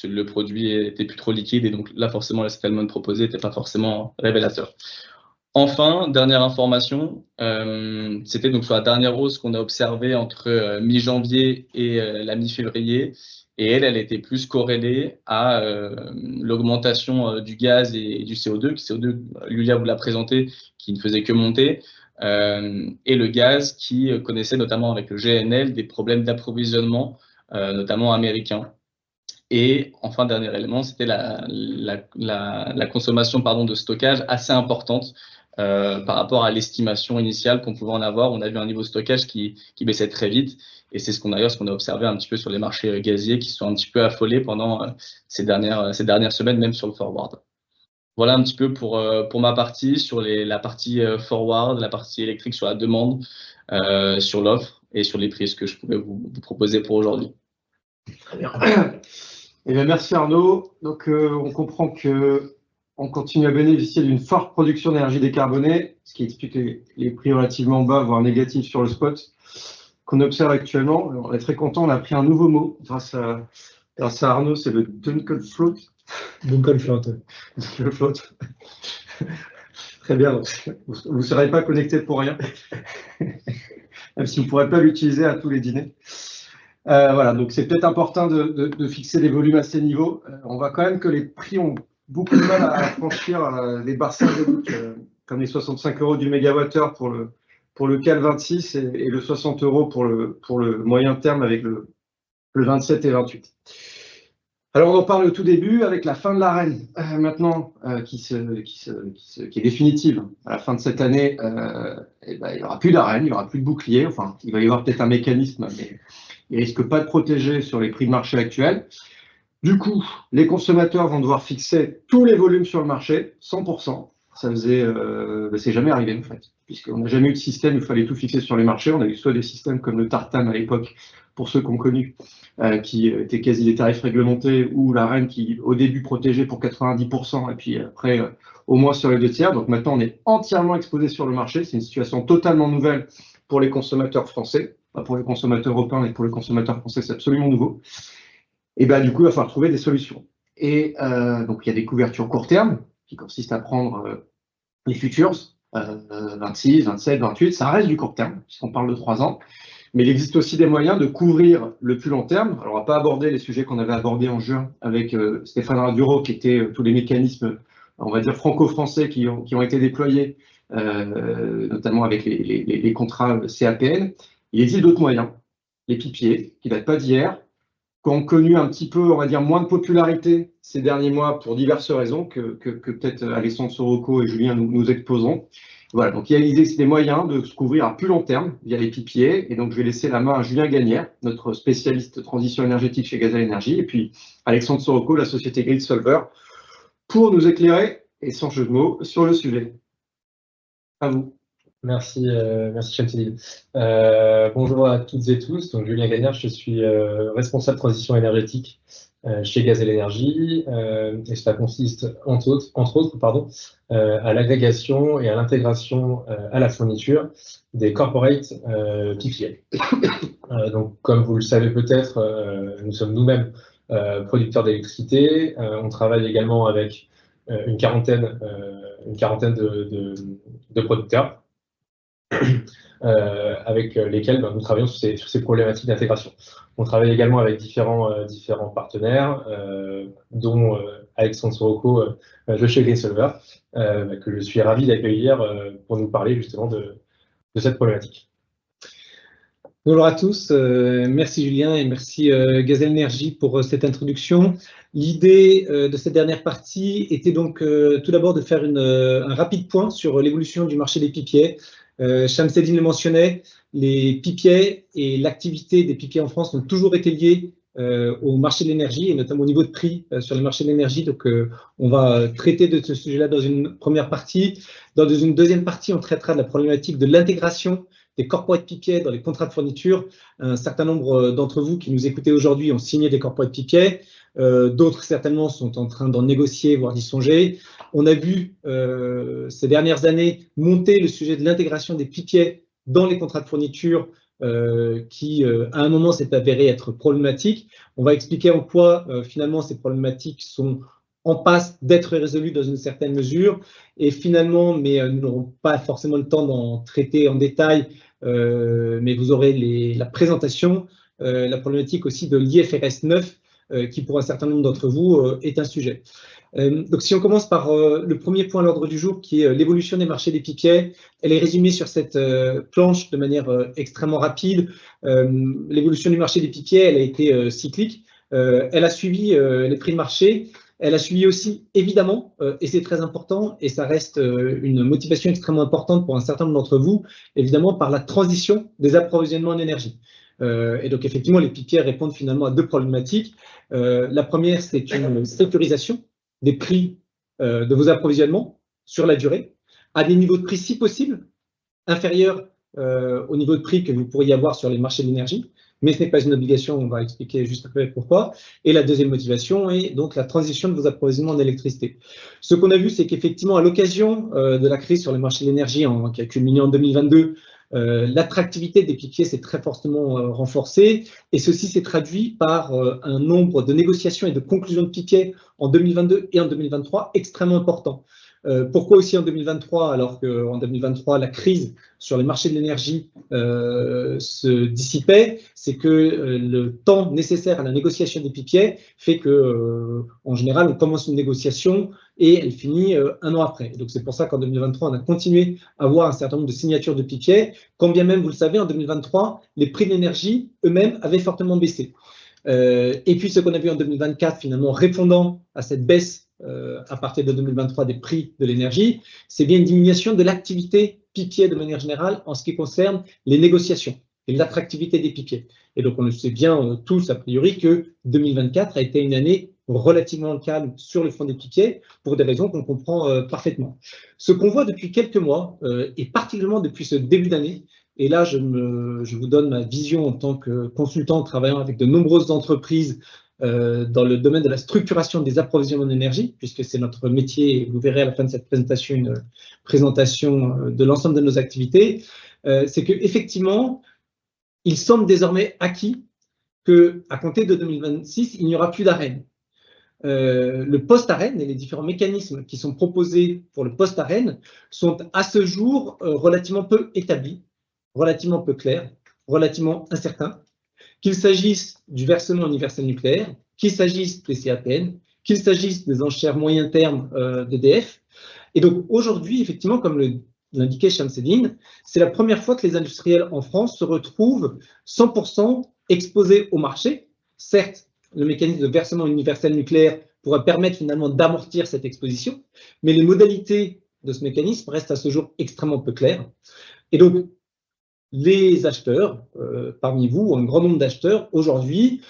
le produit était plus trop liquide et donc là forcément le settlement proposé n'était pas forcément révélateur. Enfin, dernière information, c'était donc sur la dernière hausse qu'on a observée entre mi-janvier et la mi-février, et elle était plus corrélée à l'augmentation du gaz et du CO2. CO2, Julia vous l'a présenté, qui ne faisait que monter, et le gaz qui connaissait notamment avec le GNL des problèmes d'approvisionnement, notamment américains. Et enfin, dernier élément, c'était la consommation de stockage assez importante par rapport à l'estimation initiale qu'on pouvait en avoir. On a vu un niveau de stockage qui baissait très vite. Et c'est ce qu'on a observé un petit peu sur les marchés gaziers qui sont un petit peu affolés pendant ces dernières semaines, même sur le forward. Voilà un petit peu pour ma partie, sur la partie forward, la partie électrique sur la demande, sur l'offre et sur les prix, ce que je pouvais vous proposer pour aujourd'hui. Très bien. Eh bien, merci Arnaud. Donc, on comprend qu'on continue à bénéficier d'une forte production d'énergie décarbonée, ce qui explique les prix relativement bas, voire négatifs sur le spot qu'on observe actuellement. Alors, on est très content, on a appris un nouveau mot grâce à Arnaud, c'est le Dunkelflaut. Dunkelflaut. Dunkelflaut. Très bien, donc, vous ne serez pas connecté pour rien, même si vous ne pourrez pas l'utiliser à tous les dîners. Voilà, donc c'est peut-être important de fixer des volumes à ces niveaux. On voit quand même que les prix ont beaucoup de mal à franchir les barres symboliques, comme les 65 € du mégawattheure pour le CAL 26 et le 60 € pour le moyen terme avec le 27 et 28. Alors on en parle au tout début avec la fin de l'ARENH maintenant qui est définitive. À la fin de cette année, il n'y aura plus d'ARENH, il n'y aura plus de bouclier. Enfin, il va y avoir peut-être un mécanisme, mais il ne risque pas de protéger sur les prix de marché actuels. Du coup, les consommateurs vont devoir fixer tous les volumes sur le marché, 100%. ça faisait, c'est jamais arrivé en fait, puisqu'on n'a jamais eu de système où il fallait tout fixer sur les marchés. On a eu soit des systèmes comme le Tartan à l'époque, pour ceux qu'on connu, qui étaient quasi des tarifs réglementés, ou la reine qui au début protégeait pour 90%, et puis après au moins sur les 2 tiers. Donc maintenant on est entièrement exposé sur le marché. C'est une situation totalement nouvelle pour les consommateurs français, pas pour les consommateurs européens, mais pour les consommateurs français, c'est absolument nouveau. Et du coup, il va falloir trouver des solutions. Et donc il y a des couvertures court terme qui consistent à prendre les futures, 26, 27, 28, ça reste du court terme, puisqu'on parle de 3 ans. Mais il existe aussi des moyens de couvrir le plus long terme. Alors, on va pas aborder les sujets qu'on avait abordés en juin avec Stéphane Raduro, qui étaient tous les mécanismes, on va dire, franco-français qui ont été déployés, notamment avec les contrats CAPN. Il existe d'autres moyens, les PPA, qui datent pas d'hier, qui ont connu un petit peu, on va dire, moins de popularité ces derniers mois pour diverses raisons que peut-être Alexandre Soroco et Julien nous exposeront. Voilà, donc il existe des moyens de se couvrir à plus long terme via les PPA, et donc je vais laisser la main à Julien Gagnère, notre spécialiste transition énergétique chez Gazelle Énergie, et puis Alexandre Soroco, la société Grid Solver, pour nous éclairer, et sans jeu de mots, sur le sujet. À vous. Merci Shamsidine. Bonjour à toutes et tous. Donc Julien Gagnard, je suis responsable transition énergétique chez Gazelle Énergie, et cela consiste entre autres, à l'agrégation et à l'intégration à la fourniture des corporate PPA. Donc comme vous le savez peut-être, nous sommes nous-mêmes producteurs d'électricité. On travaille également avec une quarantaine de producteurs. Avec lesquels nous travaillons sur ces problématiques d'intégration. On travaille également avec différents partenaires, dont Alexandre Soroco de chez Grid Solver, que je suis ravi d'accueillir pour nous parler justement de cette problématique. Bonjour à tous, merci Julien et merci Gazelle Énergie pour cette introduction. L'idée de cette dernière partie était donc tout d'abord de faire un rapide point sur l'évolution du marché des PPA. Shamsedine le mentionnait, les PPA et l'activité des PPA en France ont toujours été liées au marché de l'énergie et notamment au niveau de prix sur le marché de l'énergie. Donc on va traiter de ce sujet-là dans une première partie. Dans une deuxième partie, on traitera de la problématique de l'intégration des corporate PPA dans les contrats de fourniture. Un certain nombre d'entre vous qui nous écoutez aujourd'hui ont signé des corporate PPA. D'autres certainement sont en train d'en négocier, voire d'y songer. On a vu ces dernières années monter le sujet de l'intégration des PPA dans les contrats de fourniture qui, à un moment, s'est avéré être problématique. On va expliquer en quoi, finalement, ces problématiques sont en passe d'être résolues dans une certaine mesure. Et finalement, mais nous n'aurons pas forcément le temps d'en traiter en détail, mais vous aurez la présentation, la problématique aussi de l'IFRS 9, qui pour un certain nombre d'entre vous est un sujet. Donc si on commence par le premier point à l'ordre du jour, qui est l'évolution des marchés des PPA, elle est résumée sur cette planche de manière extrêmement rapide. L'évolution du marché des PPA, elle a été cyclique, elle a suivi les prix de marché, elle a suivi aussi, évidemment, et c'est très important, et ça reste une motivation extrêmement importante pour un certain nombre d'entre vous, évidemment, par la transition des approvisionnements en énergie. Et donc, effectivement, les PPA répondent finalement à deux problématiques. La première, c'est une sécurisation des prix de vos approvisionnements sur la durée, à des niveaux de prix, si possible, inférieurs au niveau de prix que vous pourriez avoir sur les marchés de l'énergie. Mais ce n'est pas une obligation, on va expliquer juste après pourquoi. Et la deuxième motivation est donc la transition de vos approvisionnements en électricité. Ce qu'on a vu, c'est qu'effectivement, à l'occasion de la crise sur les marchés de l'énergie qui a culminé en 2022, l'attractivité des PPA s'est très fortement renforcée, et ceci s'est traduit par un nombre de négociations et de conclusions de PPA en 2022 et en 2023 extrêmement important. Pourquoi aussi en 2023, alors qu'en 2023, la crise sur les marchés de l'énergie se dissipait? C'est que le temps nécessaire à la négociation des PPA fait que, en général, on commence une négociation et elle finit un an après. Donc c'est pour ça qu'en 2023, on a continué à avoir un certain nombre de signatures de PPA, quand bien même, vous le savez, en 2023, les prix de l'énergie eux-mêmes avaient fortement baissé. Et puis ce qu'on a vu en 2024, finalement, répondant à cette baisse à partir de 2023 des prix de l'énergie, c'est bien une diminution de l'activité PPA de manière générale en ce qui concerne les négociations et l'attractivité des PPA. Et donc on le sait bien tous a priori que 2024 a été une année relativement calme sur le front des PPA pour des raisons qu'on comprend parfaitement. Ce qu'on voit depuis quelques mois, et particulièrement depuis ce début d'année, et là je vous donne ma vision en tant que consultant travaillant avec de nombreuses entreprises dans le domaine de la structuration des approvisionnements d'énergie, puisque c'est notre métier, et vous verrez à la fin de cette présentation une présentation de l'ensemble de nos activités, c'est qu'effectivement, il semble désormais acquis qu'à compter de 2026, il n'y aura plus d'ARENH. Le post-ARENH et les différents mécanismes qui sont proposés pour le post-ARENH sont à ce jour relativement peu établis, relativement peu clairs, relativement incertains. Qu'il s'agisse du versement universel nucléaire, qu'il s'agisse des CAPN, qu'il s'agisse des enchères moyen terme d'EDF. Et donc aujourd'hui, effectivement, comme l'indiquait Shamseddine, c'est la première fois que les industriels en France se retrouvent 100% exposés au marché. Certes, le mécanisme de versement universel nucléaire pourrait permettre finalement d'amortir cette exposition, mais les modalités de ce mécanisme restent à ce jour extrêmement peu claires. Et donc, les acheteurs, parmi vous, un grand nombre d'acheteurs, aujourd'hui,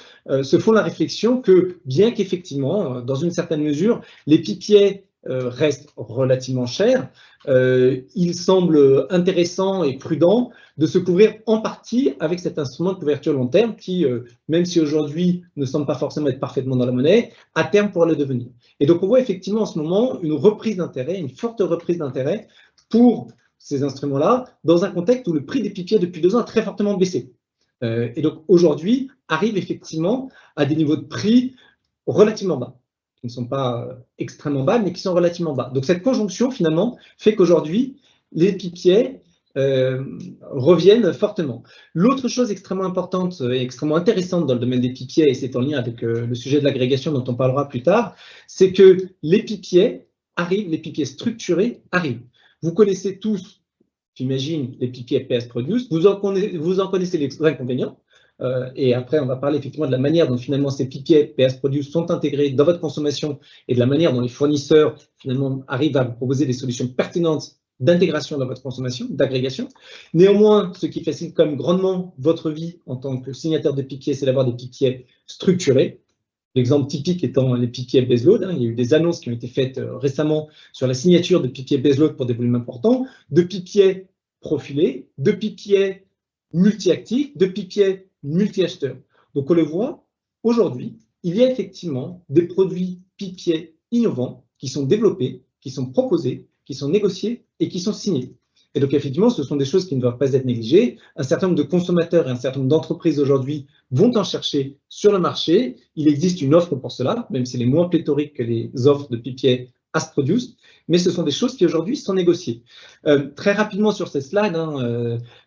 se font la réflexion que, bien qu'effectivement, dans une certaine mesure, les PPA restent relativement chers, il semble intéressant et prudent de se couvrir en partie avec cet instrument de couverture long terme qui, même si aujourd'hui ne semble pas forcément être parfaitement dans la monnaie, à terme pourra le devenir. Et donc on voit effectivement en ce moment une reprise d'intérêt, une forte reprise d'intérêt pour ces instruments-là, dans un contexte où le prix des PPA depuis 2 ans a très fortement baissé. Et donc aujourd'hui, arrive effectivement à des niveaux de prix relativement bas, qui ne sont pas extrêmement bas, mais qui sont relativement bas. Donc cette conjonction, finalement, fait qu'aujourd'hui, les PPA reviennent fortement. L'autre chose extrêmement importante et extrêmement intéressante dans le domaine des PPA, et c'est en lien avec le sujet de l'agrégation dont on parlera plus tard, c'est que les PPA arrivent, les PPA structurés arrivent. Vous connaissez tous, j'imagine, les PPA PS Produce, vous en connaissez les inconvénients, et après on va parler effectivement de la manière dont finalement ces PPA PS Produce sont intégrés dans votre consommation et de la manière dont les fournisseurs finalement arrivent à vous proposer des solutions pertinentes d'intégration dans votre consommation, d'agrégation. Néanmoins, ce qui facilite quand même grandement votre vie en tant que signataire de PPA, c'est d'avoir des PPA structurés. L'exemple typique étant les PPA baseload. Il y a eu des annonces qui ont été faites récemment sur la signature de PPA baseload pour des volumes importants, de PPA profilés, de PPA multi-actifs, de PPA multi-acheteurs. Donc on le voit, aujourd'hui, il y a effectivement des produits PPA innovants qui sont développés, qui sont proposés, qui sont négociés et qui sont signés. Et donc, effectivement, ce sont des choses qui ne doivent pas être négligées. Un certain nombre de consommateurs et un certain nombre d'entreprises aujourd'hui vont en chercher sur le marché. Il existe une offre pour cela, même si elle est moins pléthorique que les offres de PPA as produced, mais ce sont des choses qui aujourd'hui sont négociées. Très rapidement sur cette slide,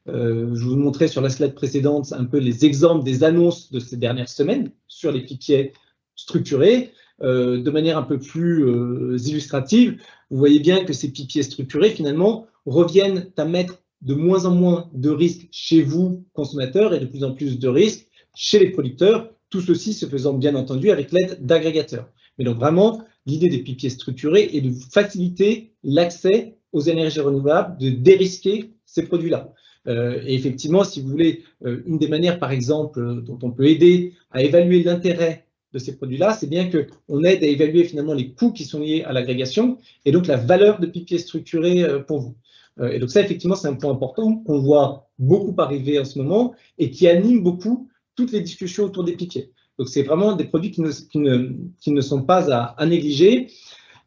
je vous montrais sur la slide précédente un peu les exemples des annonces de ces dernières semaines sur les PPA structurés. De manière un peu plus illustrative, vous voyez bien que ces PPA structurés, finalement, reviennent à mettre de moins en moins de risques chez vous, consommateurs, et de plus en plus de risques chez les producteurs, tout ceci se faisant bien entendu avec l'aide d'agrégateurs. Mais donc vraiment, l'idée des PPA structurés est de faciliter l'accès aux énergies renouvelables, de dérisquer ces produits-là. Et effectivement, si vous voulez, une des manières, par exemple, dont on peut aider à évaluer l'intérêt de ces produits-là, c'est bien qu'on aide à évaluer finalement les coûts qui sont liés à l'agrégation et donc la valeur de PPA structuré pour vous. Et donc ça, effectivement, c'est un point important qu'on voit beaucoup arriver en ce moment et qui anime beaucoup toutes les discussions autour des PPA. Donc c'est vraiment des produits qui ne sont pas à négliger.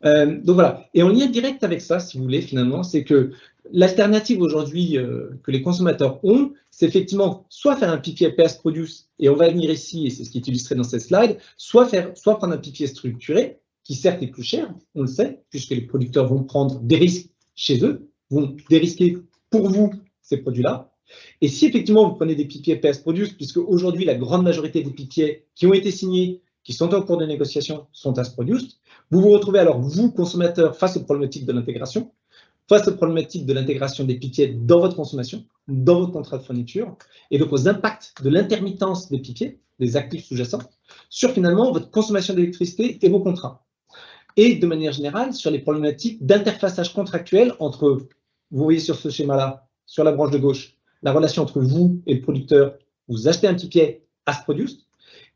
Donc voilà. Et en lien direct avec ça, si vous voulez, finalement, c'est que l'alternative aujourd'hui que les consommateurs ont, c'est effectivement soit faire un PPA PS Produce, et on va venir ici, et c'est ce qui est illustré dans cette slide, soit prendre un PPA structuré, qui certes est plus cher, on le sait, puisque les producteurs vont prendre des risques chez eux, vont dérisquer pour vous ces produits-là. Et si effectivement vous prenez des PPA PS Produce, puisque aujourd'hui la grande majorité des PPA qui ont été signés, qui sont en cours de négociation, sont as produced, vous vous retrouvez alors, vous, consommateurs, face aux problématiques de l'intégration, face aux problématiques de l'intégration des PPA dans votre consommation, dans votre contrat de fourniture, et donc aux impacts de l'intermittence des PPA, des actifs sous-jacents, sur finalement votre consommation d'électricité et vos contrats. Et de manière générale, sur les problématiques d'interfaçage contractuel entre, vous voyez sur ce schéma-là, sur la branche de gauche, la relation entre vous et le producteur, vous achetez un PPA as produced,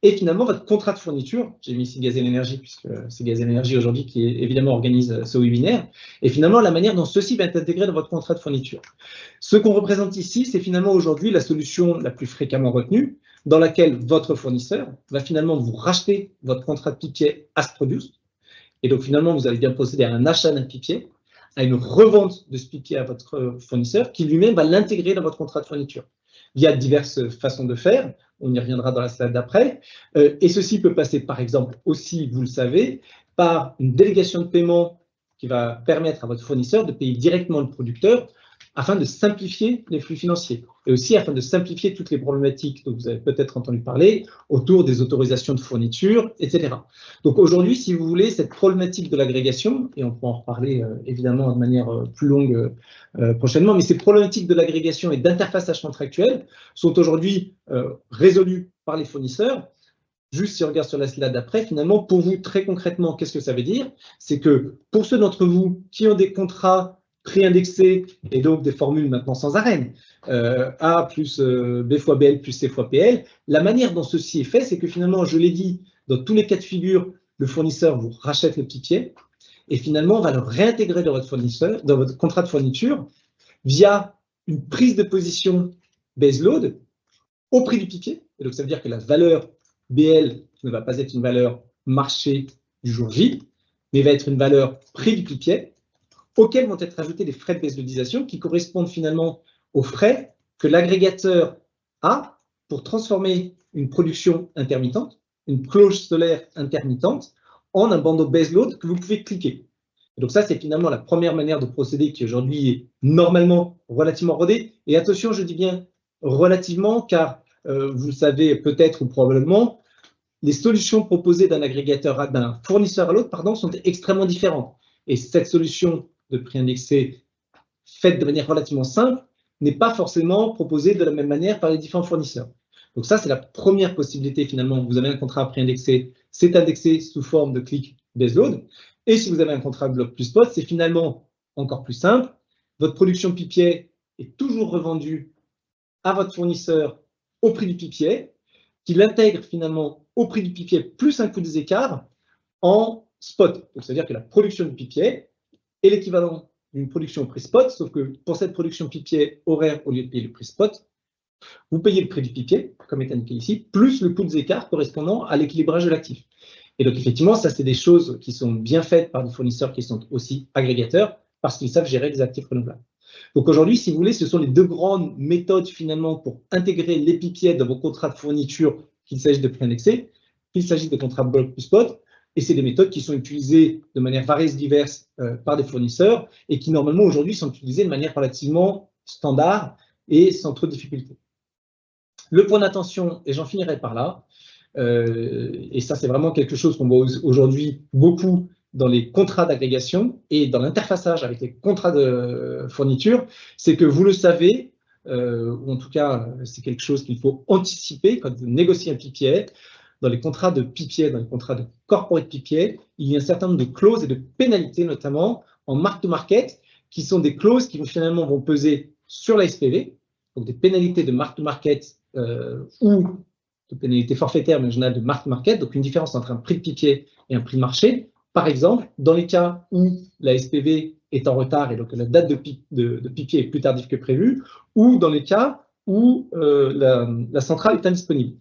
et finalement votre contrat de fourniture. J'ai mis ici Gazelle Énergie, puisque c'est Gazelle Énergie aujourd'hui qui évidemment organise ce webinaire, et finalement la manière dont ceci va être intégré dans votre contrat de fourniture. Ce qu'on représente ici, c'est finalement aujourd'hui la solution la plus fréquemment retenue, dans laquelle votre fournisseur va finalement vous racheter votre contrat de pipier as produced, et donc finalement vous allez bien procéder à un achat d'un pipier, à une revente de ce pipier à votre fournisseur, qui lui-même va l'intégrer dans votre contrat de fourniture. Il y a diverses façons de faire, on y reviendra dans la slide d'après, et ceci peut passer par exemple aussi, vous le savez, par une délégation de paiement qui va permettre à votre fournisseur de payer directement le producteur afin de simplifier les flux financiers et aussi afin de simplifier toutes les problématiques dont vous avez peut-être entendu parler autour des autorisations de fourniture, etc. Donc aujourd'hui, si vous voulez, cette problématique de l'agrégation, et on pourra en reparler évidemment de manière plus longue prochainement, mais ces problématiques de l'agrégation et d'interfaçage contractuel sont aujourd'hui résolues par les fournisseurs. Juste si on regarde sur la slide d'après, finalement, pour vous, très concrètement, qu'est-ce que ça veut dire? C'est que pour ceux d'entre vous qui ont des contrats préindexés et donc des formules maintenant sans arène, A plus B fois BL plus C fois PL, la manière dont ceci est fait, c'est que finalement, je l'ai dit, dans tous les cas de figure, le fournisseur vous rachète le pipier et finalement, on va le réintégrer dans votre fournisseur, dans votre contrat de fourniture via une prise de position baseload au prix du pipier. Et donc, ça veut dire que la valeur BL ne va pas être une valeur marché du jour J, mais va être une valeur prix du pipier, auxquels vont être ajoutés des frais de baseloadisation qui correspondent finalement aux frais que l'agrégateur a pour transformer une production intermittente, une cloche solaire intermittente, en un bandeau baseload que vous pouvez cliquer. Et donc ça, c'est finalement la première manière de procéder qui aujourd'hui est normalement relativement rodée. Et attention, je dis bien relativement, car vous le savez peut-être ou probablement, les solutions proposées d'un agrégateur, d'un fournisseur à l'autre, pardon, sont extrêmement différentes. Et cette solution de prix indexé faite de manière relativement simple n'est pas forcément proposée de la même manière par les différents fournisseurs. Donc ça, c'est la première possibilité finalement. Vous avez un contrat à prix indexé, c'est indexé sous forme de clic baseload. Et si vous avez un contrat bloc plus spot, c'est finalement encore plus simple. Votre production pipier est toujours revendue à votre fournisseur au prix du pipier, qui l'intègre finalement au prix du pipier plus un coût des écarts en spot. Donc, c'est-à-dire que la production du pipier est l'équivalent d'une production au prix spot, sauf que pour cette production pipier horaire, au lieu de payer le prix spot, vous payez le prix du pipier, comme est indiqué ici, plus le coût des écarts correspondant à l'équilibrage de l'actif. Et donc, effectivement, ça, c'est des choses qui sont bien faites par des fournisseurs qui sont aussi agrégateurs, parce qu'ils savent gérer des actifs renouvelables. Donc aujourd'hui, si vous voulez, ce sont les deux grandes méthodes finalement pour intégrer les pipiers dans vos contrats de fourniture, qu'il s'agisse de prix indexé, qu'il s'agisse de contrats bloc plus spot, et c'est des méthodes qui sont utilisées de manière varieuse, diverse par des fournisseurs et qui normalement aujourd'hui sont utilisées de manière relativement standard et sans trop de difficultés. Le point d'attention, et j'en finirai par là, et ça c'est vraiment quelque chose qu'on voit aujourd'hui beaucoup dans les contrats d'agrégation et dans l'interfaçage avec les contrats de fourniture, c'est que vous le savez, ou en tout cas c'est quelque chose qu'il faut anticiper quand vous négociez un pipier. Dans les contrats de pipier, dans les contrats de corporate pipier, il y a un certain nombre de clauses et de pénalités, notamment en mark-to-market, qui sont des clauses qui finalement vont peser sur la SPV, donc des pénalités de mark-to-market ou de pénalités forfaitaires, mais en général de mark-to-market, donc une différence entre un prix de pipier et un prix de marché. Par exemple, dans les cas où la SPV est en retard et donc la date de pipier est plus tardive que prévu, ou dans les cas où la centrale est indisponible.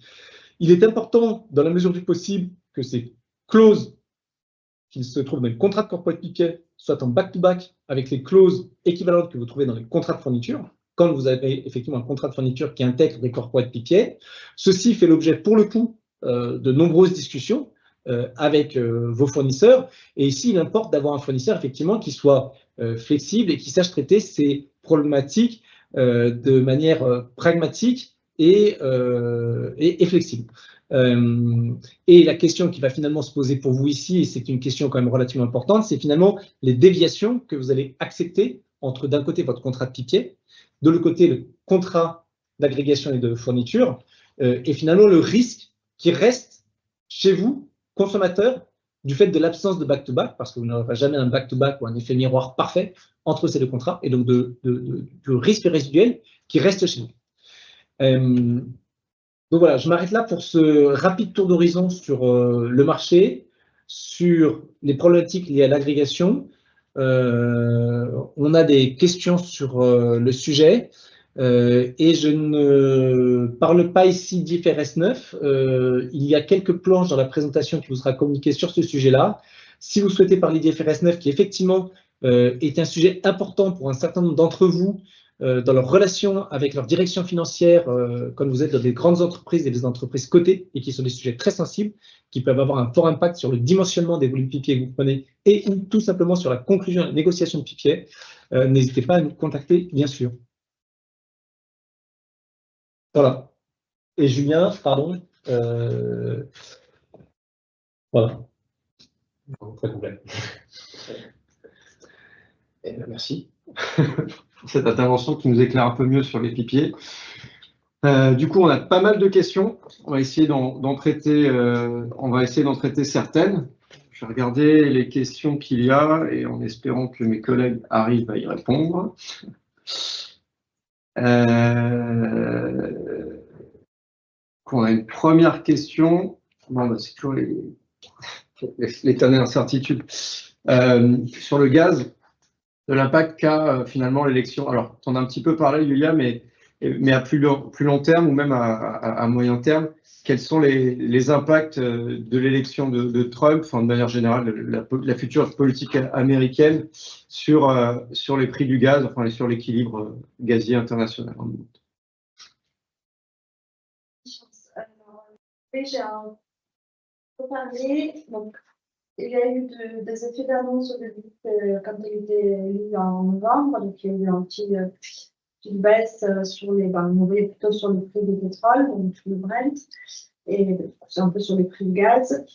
Il est important, dans la mesure du possible, que ces clauses qui se trouvent dans les contrats de corporate pipier soient en back-to-back avec les clauses équivalentes que vous trouvez dans les contrats de fourniture, quand vous avez effectivement un contrat de fourniture qui intègre des corporate pipier. Ceci fait l'objet, pour le coup, de nombreuses discussions avec vos fournisseurs. Et ici, il importe d'avoir un fournisseur, effectivement, qui soit flexible et qui sache traiter ces problématiques de manière pragmatique et flexible. Et la question qui va finalement se poser pour vous ici, et c'est une question quand même relativement importante, c'est finalement les déviations que vous allez accepter entre d'un côté votre contrat de pipier, de l'autre côté le contrat d'agrégation et de fourniture, et finalement le risque qui reste chez vous, consommateur, du fait de l'absence de back-to-back, parce que vous n'aurez jamais un back-to-back ou un effet miroir parfait entre ces deux contrats, et donc du risque résiduel qui reste chez vous. Donc voilà, je m'arrête là pour ce rapide tour d'horizon sur le marché, sur les problématiques liées à l'agrégation. On a des questions sur le sujet et je ne parle pas ici d'IFRS 9. Il y a quelques planches dans la présentation qui vous sera communiquée sur ce sujet-là. Si vous souhaitez parler d'IFRS 9, qui effectivement est un sujet important pour un certain nombre d'entre vous, dans leur relation avec leur direction financière, quand vous êtes dans des grandes entreprises et des entreprises cotées, et qui sont des sujets très sensibles, qui peuvent avoir un fort impact sur le dimensionnement des volumes PPA que vous prenez, et ou tout simplement sur la conclusion et la négociation de PPA, n'hésitez pas à nous contacter, bien sûr. Voilà. Et Julien, pardon. Voilà. Très complet. Eh bien, merci pour cette intervention qui nous éclaire un peu mieux sur les PPA. Du coup, on a pas mal de questions. On va essayer d'en traiter certaines. Je vais regarder les questions qu'il y a et en espérant que mes collègues arrivent à y répondre. On a une première question. Bon, bah, c'est toujours l'éternelle incertitude sur le gaz, de l'impact qu'a finalement l'élection. Alors, tu en as un petit peu parlé, Yulia, mais à plus long terme ou même à moyen terme, quels sont les impacts de l'élection de Trump, enfin, de manière générale, la future politique américaine sur les prix du gaz, enfin, et sur l'équilibre gazier international? Oui, j'ai un peu parlé. Donc, il y a eu des effets d'annonce au début quand il était élu en novembre. Donc, il y a eu un petit une baisse sur les, on voyait plutôt sur le prix du pétrole, donc le Brent, et un peu sur les prix du gaz.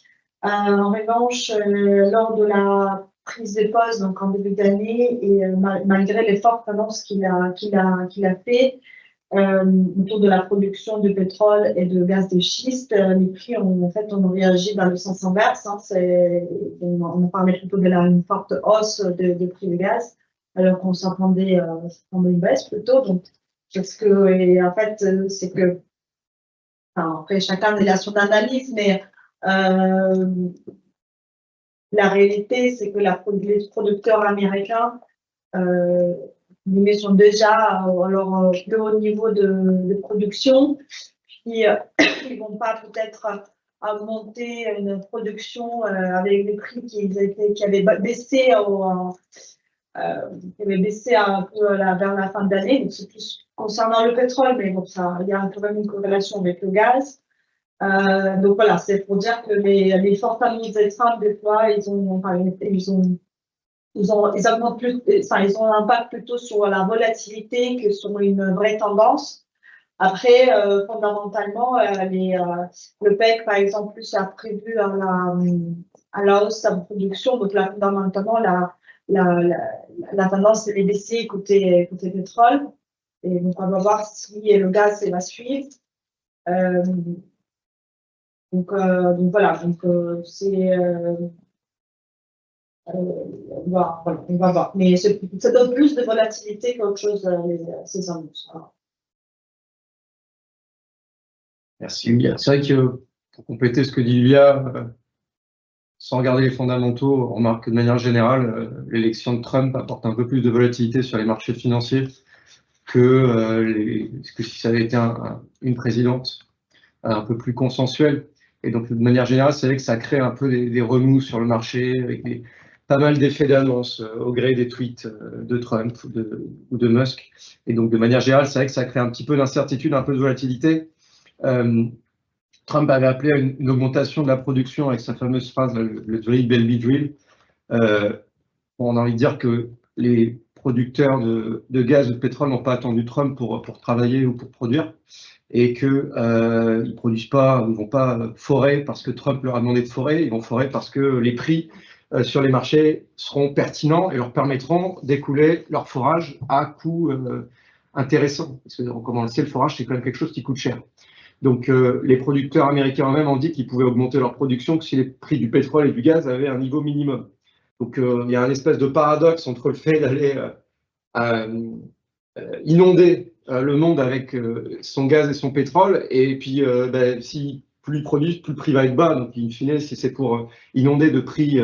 En revanche, lors de la prise de poste, donc en début d'année, et malgré les fortes annonces qu'il a fait autour de la production de pétrole et de gaz de schiste, les prix ont réagi dans le sens inverse. Hein, on parlait plutôt une forte hausse de prix du gaz, alors qu'on s'attendait à une baisse plutôt. Donc, parce que, et en fait, c'est que, enfin, après, chacun a son analyse, mais la réalité, c'est que les producteurs américains sont déjà à leur plus haut niveau de production, puis ils ne vont pas peut-être augmenter une production avec des prix qui avaient baissé un peu vers la fin de l'année. Donc, c'est plus concernant le pétrole, mais bon, il y a quand même une corrélation avec le gaz. Donc voilà, c'est pour dire que les fortes annonces des Trump, des fois, ils ont un impact plutôt sur la volatilité que sur une vraie tendance. Après, fondamentalement, le PEC, par exemple, plus a prévu à la hausse de sa production. Donc là, fondamentalement, la tendance est baissée côté pétrole. Et donc, on va voir si le gaz va suivre. Donc voilà, c'est on va voir. Mais ça donne plus de volatilité qu'autre chose, ces annonces. Voilà. Merci, Yulia. C'est vrai que, pour compléter ce que dit Yulia, sans regarder les fondamentaux, on remarque que de manière générale, l'élection de Trump apporte un peu plus de volatilité sur les marchés financiers que si ça avait été une présidente un peu plus consensuelle. Et donc, de manière générale, c'est vrai que ça crée un peu des remous sur le marché, avec pas mal d'effets d'annonce au gré des tweets de Trump ou de Musk. Et donc, de manière générale, c'est vrai que ça crée un petit peu d'incertitude, un peu de volatilité. Trump avait appelé à une augmentation de la production avec sa fameuse phrase, le drill, baby drill. On a envie de dire que les producteurs de gaz et de pétrole n'ont pas attendu Trump pour travailler ou pour produire, et qu'ils ne produisent pas, ils ne vont pas forer parce que Trump leur a demandé de forer, ils vont forer parce que les prix sur les marchés seront pertinents et leur permettront d'écouler leur forage à coût intéressant. Parce que, comme on le sait, le forage, c'est quand même quelque chose qui coûte cher. Donc, les producteurs américains eux-mêmes ont dit qu'ils pouvaient augmenter leur production que si les prix du pétrole et du gaz avaient un niveau minimum. Donc, il y a un espèce de paradoxe entre le fait d'aller inonder le monde avec son gaz et son pétrole, et puis si plus ils produisent, plus le prix va être bas. Donc, in fine, si c'est pour inonder de prix,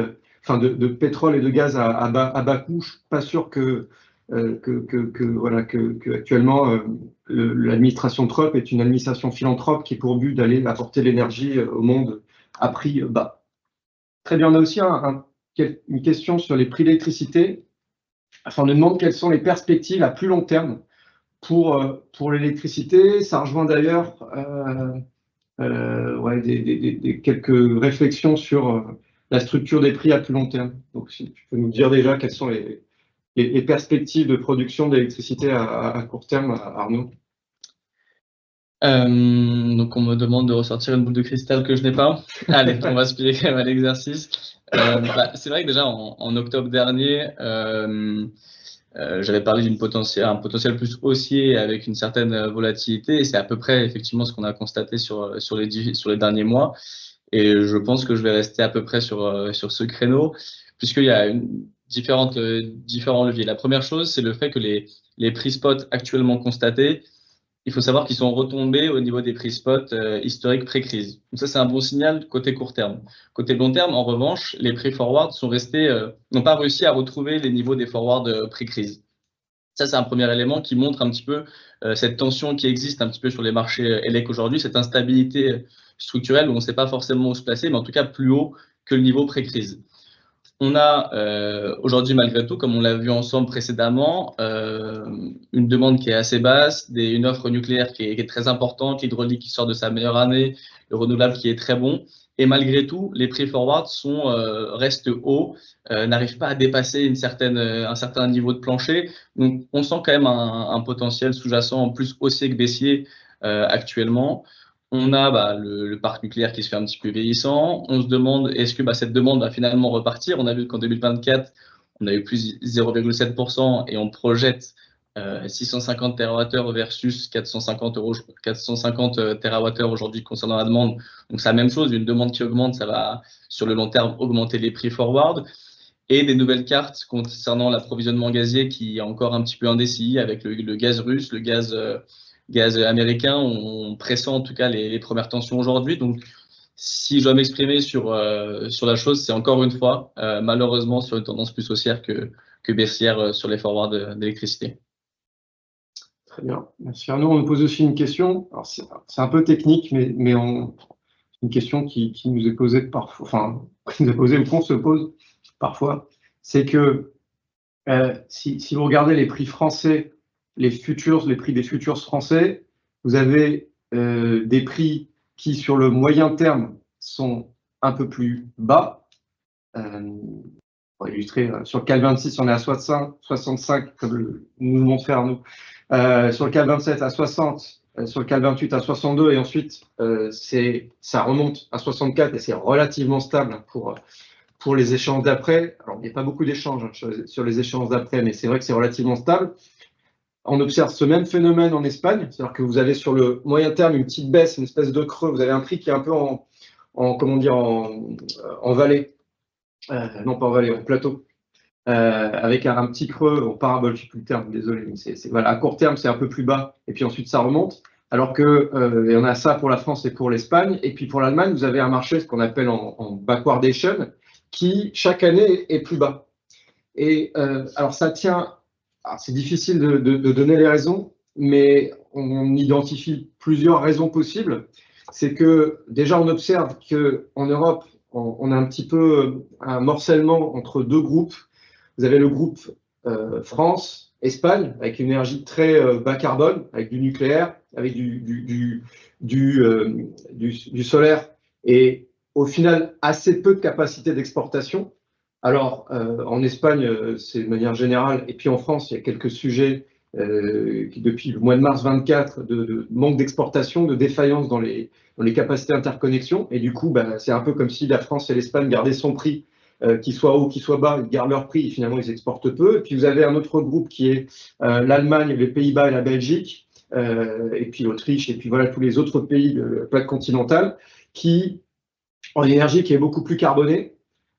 de pétrole et de gaz à bas coût, je suis pas sûr que actuellement l'administration Trump est une administration philanthrope qui est pour but d'aller apporter l'énergie au monde à prix bas. Très bien, on a aussi une question sur les prix d'électricité. Enfin, on nous demande quelles sont les perspectives à plus long terme pour l'électricité. Ça rejoint d'ailleurs quelques réflexions sur la structure des prix à plus long terme. Donc, si tu peux nous dire déjà quelles sont les perspectives de production d'électricité à court terme, Arnaud. Donc, on me demande de ressortir une boule de cristal que je n'ai pas. Allez, on va se plier quand même à l'exercice. C'est vrai que déjà, en octobre dernier, j'avais parlé d'un potentiel plus haussier avec une certaine volatilité, et c'est à peu près effectivement ce qu'on a constaté sur les derniers mois. Et je pense que je vais rester à peu près sur ce créneau, puisqu'il y a différents leviers. La première chose, c'est le fait que les prix spot actuellement constatés, il faut savoir qu'ils sont retombés au niveau des prix spot historiques pré-crise. Donc ça, c'est un bon signal côté court terme. Côté long terme, en revanche, les prix forward sont restés, n'ont pas réussi à retrouver les niveaux des forward pré-crise. Ça, c'est un premier élément qui montre un petit peu cette tension qui existe un petit peu sur les marchés élec aujourd'hui, cette instabilité structurelle où on ne sait pas forcément où se placer, mais en tout cas plus haut que le niveau pré-crise. On a aujourd'hui, malgré tout, comme on l'a vu ensemble précédemment, une demande qui est assez basse, une offre nucléaire qui est très importante, l'hydraulique qui sort de sa meilleure année, le renouvelable qui est très bon. Et malgré tout, les prix forward restent hauts, n'arrivent pas à dépasser un certain niveau de plancher. Donc, on sent quand même un potentiel sous-jacent plus haussier que baissier actuellement. On a le parc nucléaire qui se fait un petit peu vieillissant. On se demande, est-ce que cette demande va finalement repartir? On a vu qu'en 2024, on a eu plus 0,7% et on projette 650 TWh versus 450 TWh aujourd'hui concernant la demande. Donc, c'est la même chose, une demande qui augmente, ça va sur le long terme augmenter les prix forward. Et des nouvelles cartes concernant l'approvisionnement gazier qui est encore un petit peu indécis avec le gaz russe, le gaz américain. On pressent en tout cas les premières tensions aujourd'hui. Donc, si je dois m'exprimer sur la chose, c'est encore une fois, malheureusement, sur une tendance plus haussière que baissière sur les forwards d'électricité. Très bien. Merci Arnaud. On nous pose aussi une question. Alors, c'est un peu technique, mais une question qui nous est posée parfois, qui nous est posée ou qu'on se pose parfois. C'est que si vous regardez les prix français, les prix des futurs français, vous avez des prix qui, sur le moyen terme, sont un peu plus bas. Pour illustrer, sur le CAC 26, on est à 65, comme nous le montrait Arnaud. Sur le CAC 27 à 60, sur le CAC 28 à 62, et ensuite, ça remonte à 64 et c'est relativement stable pour les échéances d'après. Alors, il n'y a pas beaucoup d'échanges sur les échéances d'après, mais c'est vrai que c'est relativement stable. On observe ce même phénomène en Espagne, c'est-à-dire que vous avez sur le moyen terme une petite baisse, une espèce de creux. Vous avez un prix qui est un peu en vallée, non pas en vallée, en plateau, avec un petit creux en parabole. Je ne sais plus le terme, désolé, mais voilà, à court terme c'est un peu plus bas, et puis ensuite ça remonte. Alors que et on a ça pour la France et pour l'Espagne, et puis pour l'Allemagne, vous avez un marché, ce qu'on appelle en backwardation, qui chaque année est plus bas. Et alors ça tient. C'est difficile de donner les raisons, mais on identifie plusieurs raisons possibles. C'est que déjà on observe qu'en Europe, on a un petit peu un morcellement entre deux groupes. Vous avez le groupe France, Espagne, avec une énergie très bas carbone, avec du nucléaire, avec du solaire, et au final assez peu de capacité d'exportation. Alors, en Espagne, c'est de manière générale, et puis en France, il y a quelques sujets qui, depuis le mois de mars 24, de manque d'exportation, de défaillance dans les capacités d'interconnexion. Et du coup, c'est un peu comme si la France et l'Espagne gardaient son prix, qu'il soit haut, qu'il soit bas, ils gardent leur prix et finalement ils exportent peu. Et puis vous avez un autre groupe qui est l'Allemagne, les Pays-Bas et la Belgique, et puis l'Autriche, et puis voilà tous les autres pays de la plaque continentale, qui ont une énergie qui est beaucoup plus carbonée.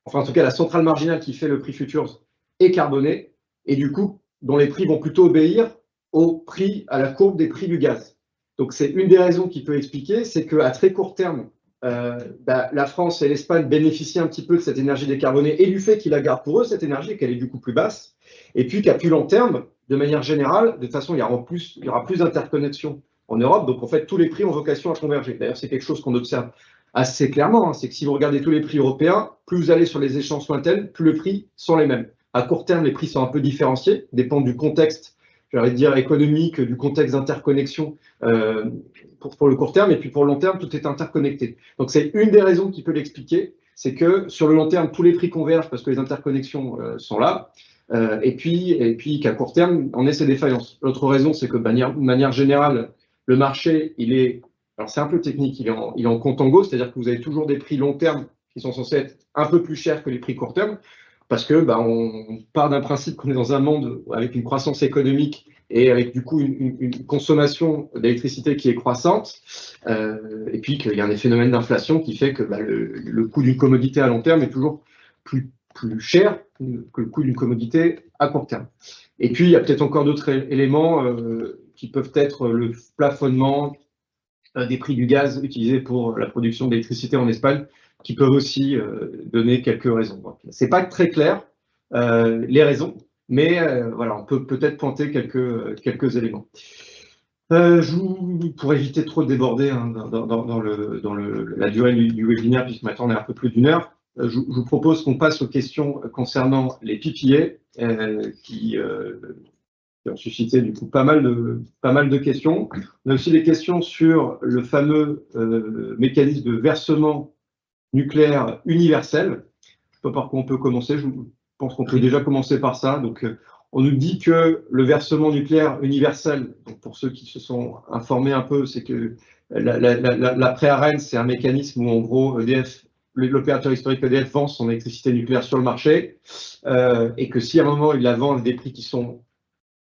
Enfin, en tout cas, la centrale marginale qui fait le prix futures est carbonée, et du coup, dont les prix vont plutôt obéir à la courbe des prix du gaz. Donc c'est une des raisons qui peut expliquer, c'est qu'à très court terme, la France et l'Espagne bénéficient un petit peu de cette énergie décarbonée et du fait qu'ils la gardent pour eux, cette énergie, et qu'elle est du coup plus basse. Et puis qu'à plus long terme, de manière générale, de toute façon, il y aura plus d'interconnexions en Europe. Donc en fait, tous les prix ont vocation à converger. D'ailleurs, c'est quelque chose qu'on observe assez clairement. Hein, c'est que si vous regardez tous les prix européens, plus vous allez sur les échéances lointaines, plus les prix sont les mêmes. À court terme, les prix sont un peu différenciés, dépendent du contexte, j'allais dire économique, du contexte d'interconnexion pour le court terme, et puis pour le long terme, tout est interconnecté. Donc c'est une des raisons qui peut l'expliquer, c'est que sur le long terme, tous les prix convergent parce que les interconnexions sont là, et puis qu'à court terme, on ait ces défaillances. L'autre raison, c'est que de manière générale, le marché, alors c'est un peu technique, il est en contango, c'est-à-dire que vous avez toujours des prix long terme qui sont censés être un peu plus chers que les prix court terme, parce que on part d'un principe qu'on est dans un monde avec une croissance économique et avec du coup une consommation d'électricité qui est croissante, et puis qu'il y a un phénomène d'inflation qui fait que le coût d'une commodité à long terme est toujours plus cher que le coût d'une commodité à court terme. Et puis il y a peut-être encore d'autres éléments qui peuvent être le plafonnement des prix du gaz utilisé pour la production d'électricité en Espagne, qui peuvent aussi donner quelques raisons. Ce n'est pas très clair, les raisons, mais voilà, on peut peut-être pointer quelques éléments. Pour éviter trop de déborder dans la durée du webinaire, puisque maintenant on est un peu plus d'1 heure, je vous propose qu'on passe aux questions concernant les PPA, qui ont suscité du coup pas mal de questions. On a aussi des questions sur le fameux mécanisme de versement nucléaire universel. Je ne sais pas par quoi on peut commencer, je pense qu'on peut déjà commencer par ça. Donc, on nous dit que le versement nucléaire universel, donc pour ceux qui se sont informés un peu, c'est que l'après-ARENH, c'est un mécanisme où en gros EDF, l'opérateur historique EDF vend son électricité nucléaire sur le marché, et que si à un moment il la vend à des prix qui sont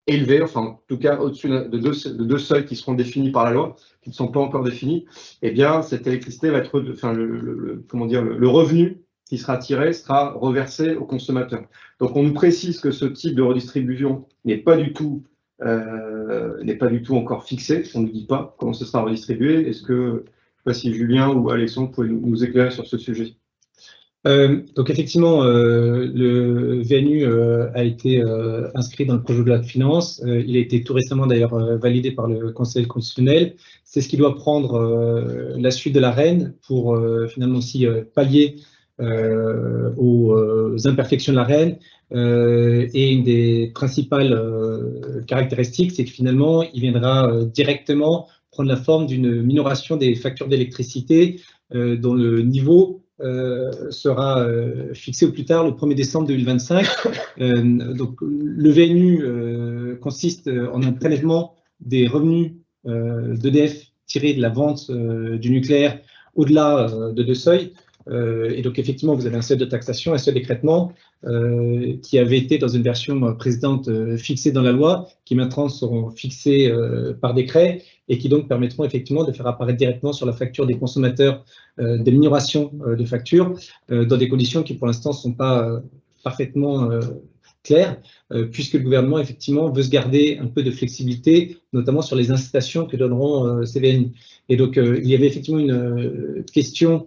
élevés, enfin en tout cas au-dessus de deux seuils qui seront définis par la loi, qui ne sont pas encore définis, eh bien cette électricité va être, le revenu qui sera tiré sera reversé aux consommateurs. Donc on nous précise que ce type de redistribution n'est pas du tout encore fixé. On ne nous dit pas comment ce sera redistribué. Est-ce que, je ne sais pas si Julien ou Alexandre pouvez nous éclairer sur ce sujet? Donc effectivement, le VNU a été inscrit dans le projet de loi de finances. Il a été tout récemment d'ailleurs validé par le Conseil constitutionnel. C'est ce qui doit prendre la suite de l'ARENH pour finalement aussi pallier aux imperfections de l'ARENH. Et une des principales caractéristiques, c'est que finalement, il viendra directement prendre la forme d'une minoration des factures d'électricité dont le niveau sera fixé au plus tard le 1er décembre 2025. Donc, le VNU consiste en un prélèvement des revenus d'EDF tirés de la vente du nucléaire au-delà de deux seuils. Et donc, effectivement, vous avez un seuil de taxation, un seuil d'écrêtement qui avait été dans une version précédente fixée dans la loi, qui maintenant seront fixés par décret et qui donc permettront effectivement de faire apparaître directement sur la facture des consommateurs des minorations de factures dans des conditions qui pour l'instant ne sont pas parfaitement claires, puisque le gouvernement effectivement veut se garder un peu de flexibilité, notamment sur les incitations que donneront ces VNU. Et donc il y avait effectivement une question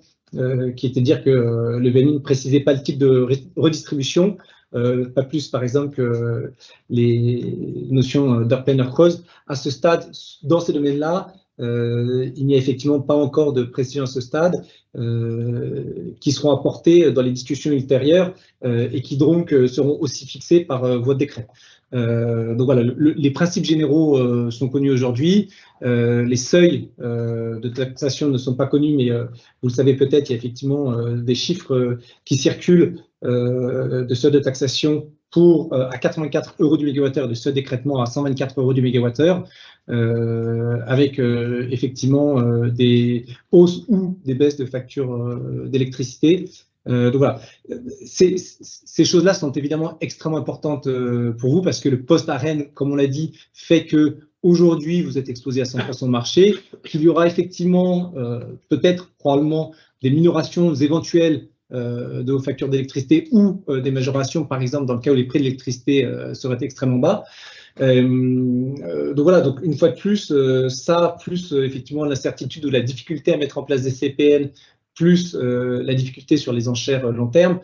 qui était de dire que le VNU ne précisait pas le type de redistribution, pas plus par exemple les notions d'heure pleine, heure creuse. À ce stade, dans ces domaines-là, il n'y a effectivement pas encore de précision à ce stade qui seront apportées dans les discussions ultérieures et qui donc seront aussi fixées par voie de décret. Donc voilà, les principes généraux sont connus aujourd'hui. Les seuils de taxation ne sont pas connus, mais vous le savez peut-être, il y a effectivement des chiffres qui circulent de seuil de taxation pour à 84 € du mégawattheure, de seuil d'écrêtement à 124 € du mégawattheure, avec effectivement des hausses ou des baisses de factures d'électricité. Donc voilà, ces choses-là sont évidemment extrêmement importantes pour vous parce que le post-ARENH, comme on l'a dit, fait que aujourd'hui vous êtes exposé à 100% de marché, qu'il y aura effectivement peut-être probablement des minorations éventuelles de vos factures d'électricité ou des majorations, par exemple, dans le cas où les prix de l'électricité seraient extrêmement bas. Donc voilà, donc une fois de plus, ça, plus effectivement l'incertitude ou la difficulté à mettre en place des CPN, plus la difficulté sur les enchères long terme,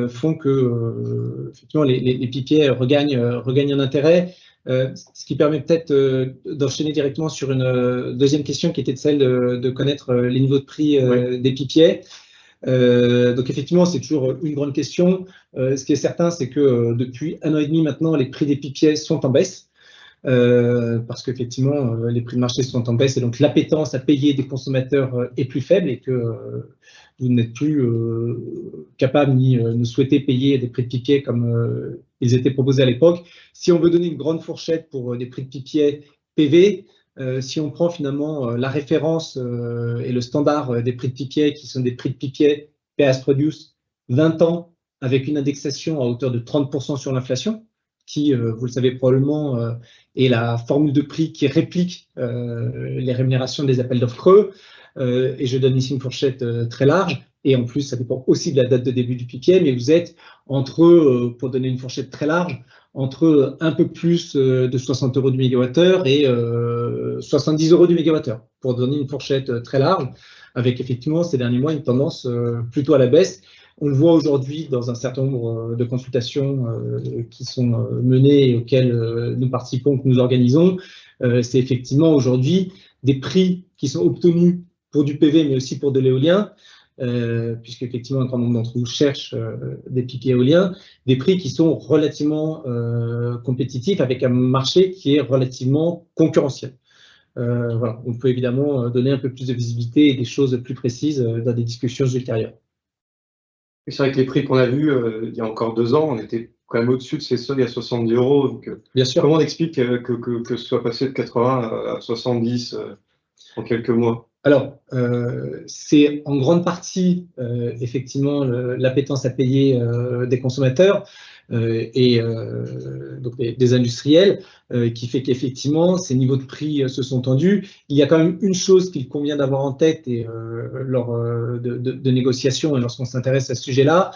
font que effectivement les PPA regagnent en intérêt. Ce qui permet peut-être d'enchaîner directement sur une deuxième question qui était de celle de connaître les niveaux de prix des PPA. Donc effectivement, c'est toujours une grande question. Ce qui est certain, c'est que depuis 1 an et demi maintenant, les prix des PPA sont en baisse. Parce qu'effectivement, les prix de marché sont en baisse et donc l'appétence à payer des consommateurs est plus faible et que vous n'êtes plus capable ni ne souhaitez payer des prix de PPA comme ils étaient proposés à l'époque. Si on veut donner une grande fourchette pour des prix de PPA PV, si on prend finalement la référence et le standard des prix de PPA qui sont des prix de PPA PS Produce 20 ans avec une indexation à hauteur de 30% sur l'inflation, qui, vous le savez probablement, est la formule de prix qui réplique les rémunérations des appels d'offres creux. Et je donne ici une fourchette très large. Et en plus, ça dépend aussi de la date de début du PPA, mais vous êtes entre, pour donner une fourchette très large, entre un peu plus de 60 € du mégawattheure et 70 € du mégawattheure, pour donner une fourchette très large, avec effectivement ces derniers mois une tendance plutôt à la baisse. On le voit aujourd'hui dans un certain nombre de consultations qui sont menées et auxquelles nous participons, que nous organisons. C'est effectivement aujourd'hui des prix qui sont obtenus pour du PV, mais aussi pour de l'éolien, puisque effectivement un grand nombre d'entre vous cherchent des PPA éoliens, des prix qui sont relativement compétitifs avec un marché qui est relativement concurrentiel. Voilà. On peut évidemment donner un peu plus de visibilité et des choses plus précises dans des discussions ultérieures. C'est vrai que les prix qu'on a vus il y a encore 2 ans, on était quand même au-dessus de ces seuils à 70 €. Donc, bien sûr. Comment on explique que ce soit passé de 80 à 70 en quelques mois? Alors, c'est en grande partie effectivement l'appétence à payer des consommateurs et donc des industriels qui fait qu'effectivement ces niveaux de prix se sont tendus. Il y a quand même une chose qu'il convient d'avoir en tête et lors de négociations et lorsqu'on s'intéresse à ce sujet-là,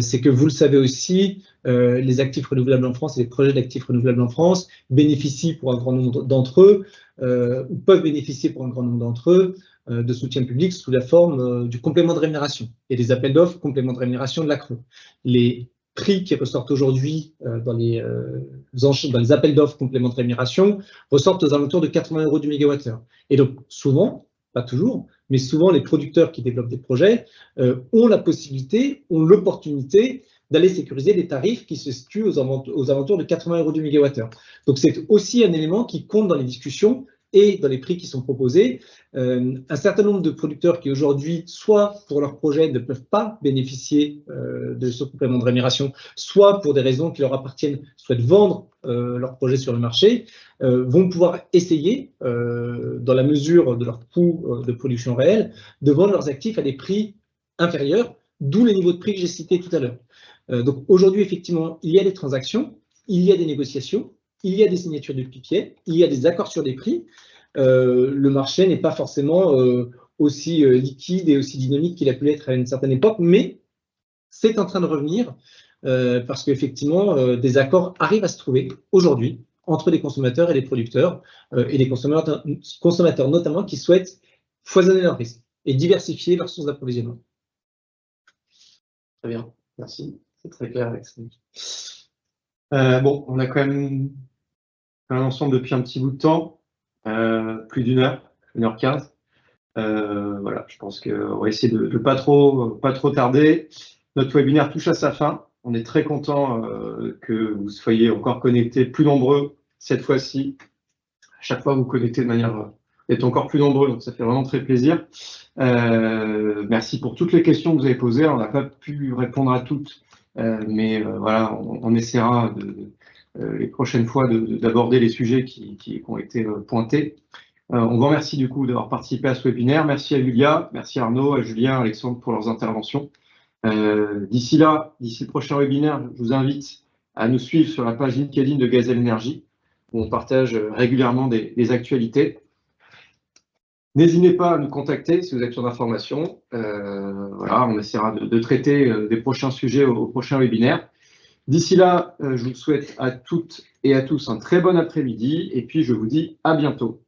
c'est que vous le savez aussi, les actifs renouvelables en France et les projets d'actifs renouvelables en France bénéficient pour un grand nombre d'entre eux ou peuvent bénéficier pour un grand nombre d'entre eux de soutien public sous la forme du complément de rémunération et des appels d'offres complément de rémunération de l'ACRE. Les prix qui ressortent aujourd'hui dans les appels d'offres complément de rémunération ressortent aux alentours de 80 € du mégawattheure. Et donc souvent, pas toujours, mais souvent les producteurs qui développent des projets ont la possibilité, ont l'opportunité d'aller sécuriser des tarifs qui se situent aux alentours de 80 € du mégawattheure. Donc c'est aussi un élément qui compte dans les discussions et dans les prix qui sont proposés. Un certain nombre de producteurs qui aujourd'hui, soit pour leur projet, ne peuvent pas bénéficier de ce complément de rémunération, soit pour des raisons qui leur appartiennent, souhaitent vendre leur projet sur le marché, vont pouvoir essayer, dans la mesure de leur coût de production réel, de vendre leurs actifs à des prix inférieurs, d'où les niveaux de prix que j'ai cités tout à l'heure. Donc aujourd'hui, effectivement, il y a des transactions, il y a des négociations, il y a des signatures de PPA, il y a des accords sur des prix. Le marché n'est pas forcément aussi liquide et aussi dynamique qu'il a pu l'être à une certaine époque, mais c'est en train de revenir parce qu'effectivement, des accords arrivent à se trouver aujourd'hui entre les consommateurs et les producteurs et les consommateurs notamment qui souhaitent foisonner leurs risques et diversifier leurs sources d'approvisionnement. Très bien, merci. C'est très clair, Alexandre. Bon, on a quand même ensemble depuis un petit bout de temps, plus d'1 heure, 1h15. Voilà, je pense qu'on va essayer de pas trop tarder. Notre webinaire touche à sa fin. On est très content que vous soyez encore connectés, plus nombreux cette fois-ci. À chaque fois, vous vous connectez de manière d'être encore plus nombreux, donc ça fait vraiment très plaisir. Merci pour toutes les questions que vous avez posées. On n'a pas pu répondre à toutes, mais voilà, on essaiera les prochaines fois d'aborder les sujets qui ont été pointés. On vous remercie du coup d'avoir participé à ce webinaire. Merci à Julia, merci à Arnaud, à Julien, à Alexandre pour leurs interventions. D'ici le prochain webinaire, je vous invite à nous suivre sur la page LinkedIn de Gazelle Énergie, où on partage régulièrement des actualités. N'hésitez pas à nous contacter si vous avez besoin d'informations. Voilà, on essaiera de traiter des prochains sujets au prochain webinaire. D'ici là, je vous souhaite à toutes et à tous un très bon après-midi et puis je vous dis à bientôt.